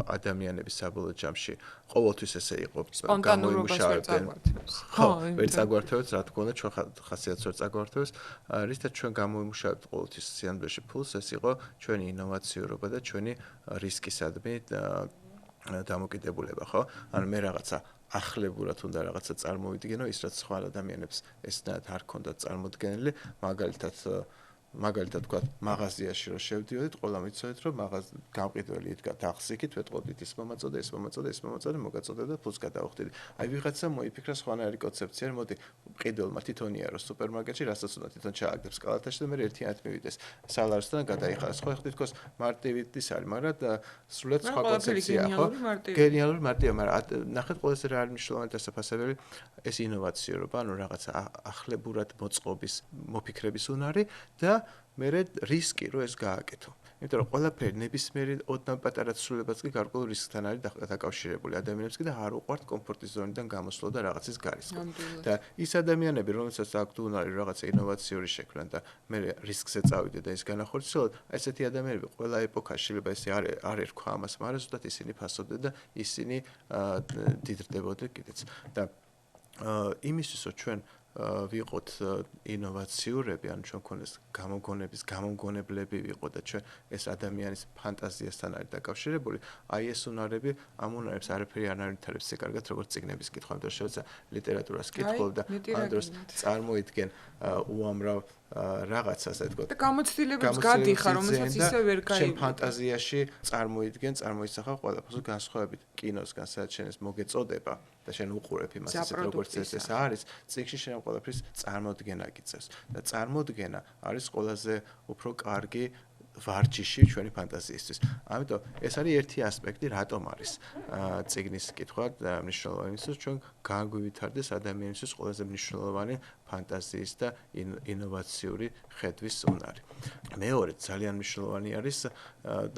Speaker 1: ადამიანების საბოლოო ჯამში ყოველთვის ესე იყო
Speaker 2: გამოიმუშავებენ.
Speaker 1: ხო, ვერ წაგვართვეს, რა თქმა უნდა, ჩვენ ხასიათს ვერ წაგვართვეს, რითაც ჩვენ გამოიმუშავებთ ყოველთვის სიამბლეში ფულს, ეს იყო ჩვენი ინოვაციურობა და ჩვენი რისკისადმი დამოკიდებულება, ხო? ანუ მე რაღაცა ახლებურად უნდა რაღაცა წარმოვიდგენო, ის რაც სხვა ადამიანებს ესნაირად არ ქონდათ წარმოდგენილი, მაგალითად თქვა მაღაზიაში რომ შევდიოდით, ყველა მიცოდეთ რომ გამყიდველი იდგა დაღსიქით, ვეტყოდით ის მომაწოდე, მოგაწოდეთ და ფულს გადავხდით. აი ვიღაცა მოიფიქრა სხვანაირი კონცეფცია, მოდი მყიდველმა თვითონ იარო სუპერმარკეტში, რასაც უნდა თვითონ ჩააგდებს კალათაში და მე ერთიანად მივიდეს სალაროსთან გადაიხარეს. ხო, ეხლა თქოს მარტივიც არის, მაგრამ სრულიად სხვა კონცეფცია, ხო? გენიალური მარტივია, მაგრამ ნახეთ ყველაზე რა არის მნიშვნელოვანი დასაფასებელი ეს ინოვაციურობა, ანუ რაღაცა ახლებურად მოწყობის, მოფიქრების უნარი და მერე რისკი რომ ეს გააკეთო. იმიტომ რომ ყველაფერი ნებისმიერი ოდნავ პატარა ცვლილებაც კი გარკვეულ რისკთან არის დაკავშირებული. ადამიანებს კი და არ უყვართ კომფორტის ზონიდან გამოსვლა და რაღაცის გარისკო. და ის ადამიანები, რომელსაც აქვთ უნარი რაღაცა ინოვაციური შექმნა და მერე რისკზე წავიდე და ის განახორციელოთ, ესეთი ადამიანები ყველა ეპოქაში შეიძლება ესე არ ერქვა ამას, მაგრამ ზუსტად ისინი ფასობდნენ და ისინი დიდრდებოდნენ კიდეც. და იმისთვის რომ ჩვენ ვიყოთ ინოვაციურები, ანუ ჩვენ ქონდეს გამომგონებლები ვიყოთ და ჩვენ ეს ადამიანის ფანტაზიასთან არის დაკავშირებული, აი ეს უნარები ამ უნარებს არაფერი არ ავითარებს ისე კარგად, როგორც წიგნების კითხვა, ამიტომ შეუძლია ლიტერატურას კითხულ და ამ დროს წარმოიდგენ უამრავ რაღაცას, ასე ვთქვათ.
Speaker 2: და გამოცდილებებს გადიხარ, რომელსაც ისე ვერ გაიგებ.
Speaker 1: შენ ფანტაზიაში წარმოისახავ ყველაფერს განსხვავებით კინოსგან, სადაც შენ ეს მოგეწოდება და შენ უყურებ იმას ისე როგორც ეს არის, წიგნში შენ ყველაფრის წარმოდგენა გიწევს და წარმოდგენა არის ყველაზე უფრო კარგი ვარჯიში ჩვენი ფანტაზიისთვის. ამიტომ ეს არის ერთი ასპექტი, რატომ არის წიგნის კითხვა მნიშვნელოვანი, იმისთვის ჩვენ განგვივითარდეს ადამიანისთვის ყველაზე მნიშვნელოვანი ფანტაზიის და ინოვაციური ხედვის უნარი. მეორე ძალიან მნიშვნელოვანი არის,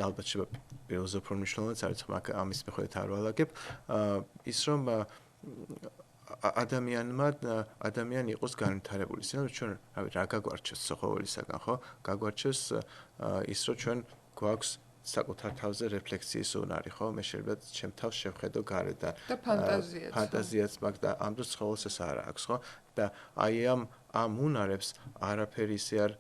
Speaker 1: ალბათ შეიძლება პირველზე უფრო მნიშვნელოვანიც არის, ამის მიხედვით არ ვალაგებ, ის რომ ადამიანი იყოს განვითარებული. ჩვენ რა გაგვარჩევს ცხოველისაგან, ხო? გაგვარჩევს ის, რომ ჩვენ გვაქვს საკუთარ თავზე რეფლექსიის უნარი, ხო? მე შეიძლება ჩემ თავს შევხედო გარედან
Speaker 2: და
Speaker 1: ფანტაზიაც მაქვს და ამ დროს ცხოველს ეს არ აქვს, ხო? და აი ამ უნარებს არაფერი ისე არ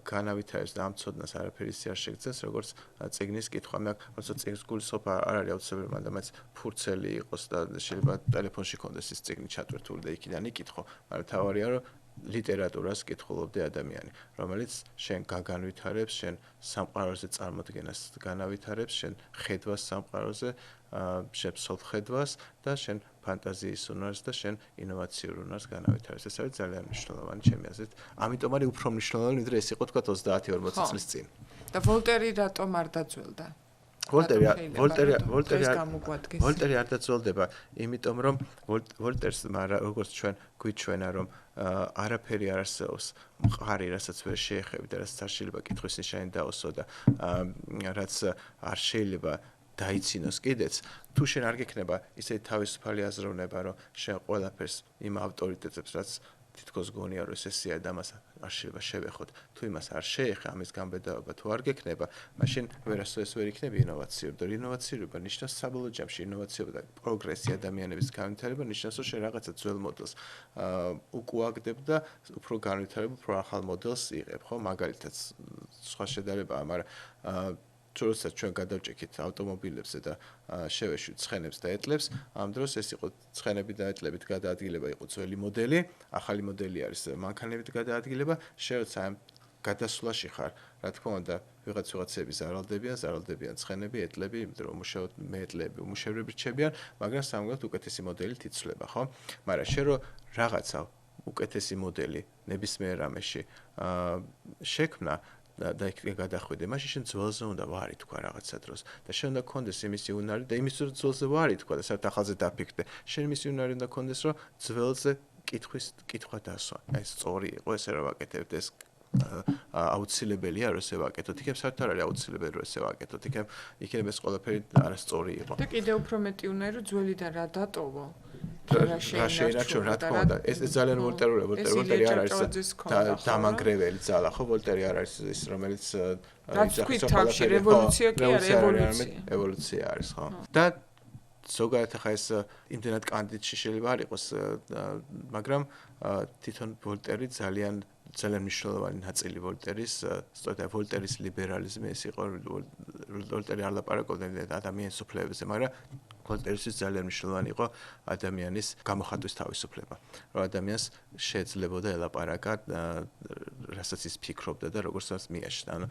Speaker 1: განავითარებს და ამ ცოდნას არაფერი ისე არ შეგძენს, როგორც წიგნის კითხვა. მე როცა წიგნის გულისხმობ არ არის აუცილებელი, მაგრამ მაინც ფურცელი იყოს და შეიძლება ტელეფონში კონდეს ის წიგნი ჩატვირთული და იქიდან იკითხო, მაგრამ თავარია რომ ლიტერატურას კითხულობდი ადამიანი, რომელიც შენ გაგანვითარებს, შენ სამყაროზე წარმოდგენას განავითარებს, შენ ხედვას სამყაროზე, შენ სოფხედვას და შენ ფანტაზიის უნარს და შენ ინოვაციურ უნარს განავითარებს. ეს არის ძალიან მნიშვნელოვანი ჩემი აზრით. ამიტომ არის უფრო მნიშვნელოვანი, ვიდრე ეს იყო თქვა 30-40 წლის წინ.
Speaker 2: და ვოლტერი რატომ არ დაძველდა?
Speaker 1: ვოლტერი არ დაძველდება, იმიტომ რომ ვოლტერს როგორც ჩვენ გვიჩვენა, რომ არაფერი არ არსებობს მყარი, რასაც ვერ შეეხები და რაც არ შეიძლება კითხვის ნიშანი დაუსვა და რაც არ შეიძლება დაიცინოს კიდეც, თუ შენ არ გექნება ისეთი თავისუფალი აზროვნება, რომ შენ ყველაფერს იმ ავტორიტეტებს, რაც თითქოს გონია რომ სესია და მას არ შეიძლება შევეხოთ. თუ იმას არ შეეხა, ამის გამბედაობა თუ არ გექნება, მაშინ ვერასოდეს ვერ იქნება ინოვაციური და ინოვაციურობა ნიშნავს საბოლოო ჯამში ინოვაციობა და პროგრესი ადამიანების განვითარება ნიშნავს რომ შენ რაღაცა ძველ მოდელს უკუაგდებ და უფრო განვითარებულ, უფრო ახალ მოდელს იღებ, ხო? მაგალითად სხვა შედარებაა, მაგრამ თუ როდესაც ჩვენ გადავჭიქით ავტომობილებზე და შევეშვით ცხენებს და ეტლებს, ამ დროს ეს იყო ცხენები და ეტლებით გადაადგილება იყო ძველი მოდელი, ახალი მოდელი არის მანქანებით გადაადგილება, შენ როცა ამ გადასვლაში ხარ, რა თქმა უნდა, ვიღაცები ზარალდებიან ცხენები, ეტლები, იმიტომ რომ ეტლები უმუშევრები რჩებიან, მაგრამ სამგლოდ უკეთესი მოდელი თიცვლება, ხო? მაგრამ შენ რო რაღაცა უკეთესი მოდელი ნებისმიერ რამეში შექმნა და იქ გადახვიდე, მაშინ შენ ძველზე უნდა ვარი თქვა რაღაცა დროს და შენ უნდა გქონდეს იმისი უნარი და იმის რომ ძველზე ვარი თქვა და საერთოდ ახალზე დაფიქრდე. შენ იმისი უნარი უნდა გქონდეს რომ ძველზე კითხვა დასვა. ეს სწორი იყო ესე რომ ვაკეთებთ ეს აუცილებელია რომ ესე ვაკეთოთ. იქნებ საერთოდ არ არის აუცილებელი რომ ესე ვაკეთოთ. იქნებ ეს ყველაფერი არასწორი იყო.
Speaker 2: და კიდევ უფრო მეტი უნარი რომ ძველიდან რა დატოვო.
Speaker 1: რა შეინარჩუნო, რა თქმა უნდა, ეს ძალიან ვოლტერი არ არის დამანგრეველი ძალა, ხო, ვოლტერი არ არის ის, რომელიც
Speaker 2: რაც თქვით თავში რევოლუცია კი არა,
Speaker 1: ევოლუცია არის, ხო? და ზოგადად ახლა ეს იმდენად კანდიდში შეიძლება არ იყოს, მაგრამ თვითონ ვოლტერი ძალიან მნიშვნელოვანი ნაწილი ვოლტერის, სწორედ ვოლტერის ლიბერალიზმი ეს იყო, ვოლტერი არ ლაპარაკობდა ადამიანის უფლებებზე, მაგრამ ვოლტერისთვის ძალიან მნიშვნელოვანი იყო ადამიანის გამოხატვის თავისუფლება. რომ ადამიანს შეეძლებოდა ელაპარაკა, რასაც ის ფიქრობდა და როგორცაც მიაშნა. ანუ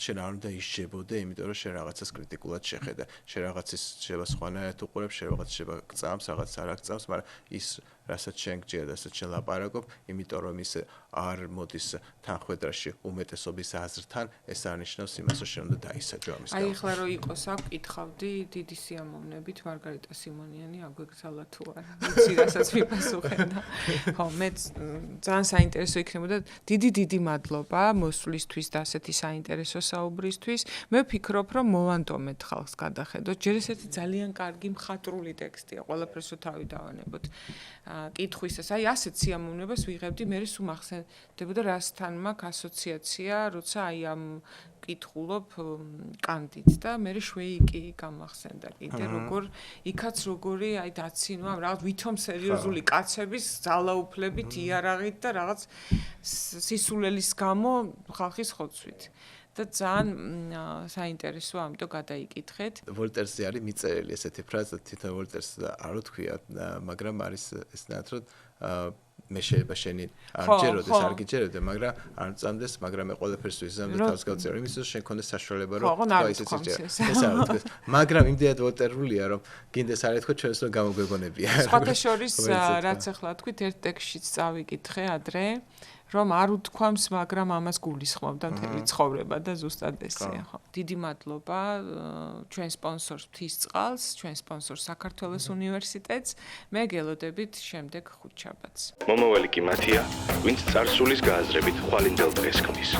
Speaker 1: შენ არ უნდა ისჯებოდე, იმიტომ რომ შენ რაღაცას კრიტიკულად შეხედე. შენ რაღაცის შეიძლება სხვანაირად უყურებ, შენ რაღაც შეიძლება გწამს, რაღაც არ გწამს, მაგრამ ის რასაც შენ გჯერა, რასაც შენ ლაპარაკობ, იმიტომ რომ ის არ მოდის თანხმედრაში უმეტესობის აზრთან, ეს არ ნიშნავს იმას, რომ შენ უნდა დაისაჯო ამის გამო.
Speaker 2: აი ახლა რო იყოს აქ კითხავდი დიდი სიამოვნებით მარგარიტა სიმონიანი აგვეგზალა თუ არა. ვიცი რასაც მიპასუხე და ხო მე ძალიან საინტერესო იქნებოდა. დიდი მადლობა მოსვლისთვის და ასეთი საინტერესო საუბრისთვის. მე ვფიქრობ, რომ მოვანდომეთ ხალხს გადახედოთ. ჯერ ესეთი ძალიან კარგი მხატვრული ტექსტია, ყველაფერს რო თავი დავანებოთ. კითხვისას, აი ასეთ სიამოვნებას ვიღებდი, მე სულ მახსენდებოდა რასთან მაქვს ასოციაცია, როცა აი ამ კითხულობ კანტით და მე შვეიკი გამახსენდა კიდე როგორ იქაც როგორი აი დაცინვა რაღაც ვითომ სერიოზული კაცების ძალაუფლებით იარაღით და რაღაც სისულელის გამო ხალხის ხოცვით. და ძალიან საინტერესო ამიტომ გადაიკითხეთ.
Speaker 1: ვოლტერზე არის მიწერილი ესეთი ფრაზა, თვითონ ვოლტერს არ ვთქვია, მაგრამ არის ესნაირად რომ მე შეიძლება შენი არ ჯეროდეს, არ გიჯერებდე, მაგრამ არ მწამდეს, მაგრამ მე ყველაფერს ვიზამ და თავს გავწევ, იმის რომ შენ კონდეს საშუალება რომ თქვა ისიც იჯერა. ეს არ ვთქვი. მაგრამ იმდენად ვოლტერულია რომ გინდეს არ ეთქო ჩვენს რომ გამოგვეგონებია.
Speaker 2: სხვათა შორის რაც ახლა თქვით ერთ ტექსტშიც წავიკითხე ადრე რომ არ უთქვამს, მაგრამ ამას გულისხმობდა მთელი ცხოვრება და ზუსტად ესეა, ხო. დიდი მადლობა ჩვენ სპონსორს მთისწყალს, ჩვენ სპონსორს საქართველოს უნივერსიტეტს. მე გელოდებით შემდეგ ხუთშაბათს.
Speaker 3: მომავალი კი მათია, ვინც წარსულის გააზრებით ხვალინდელ დღეს ქმნის.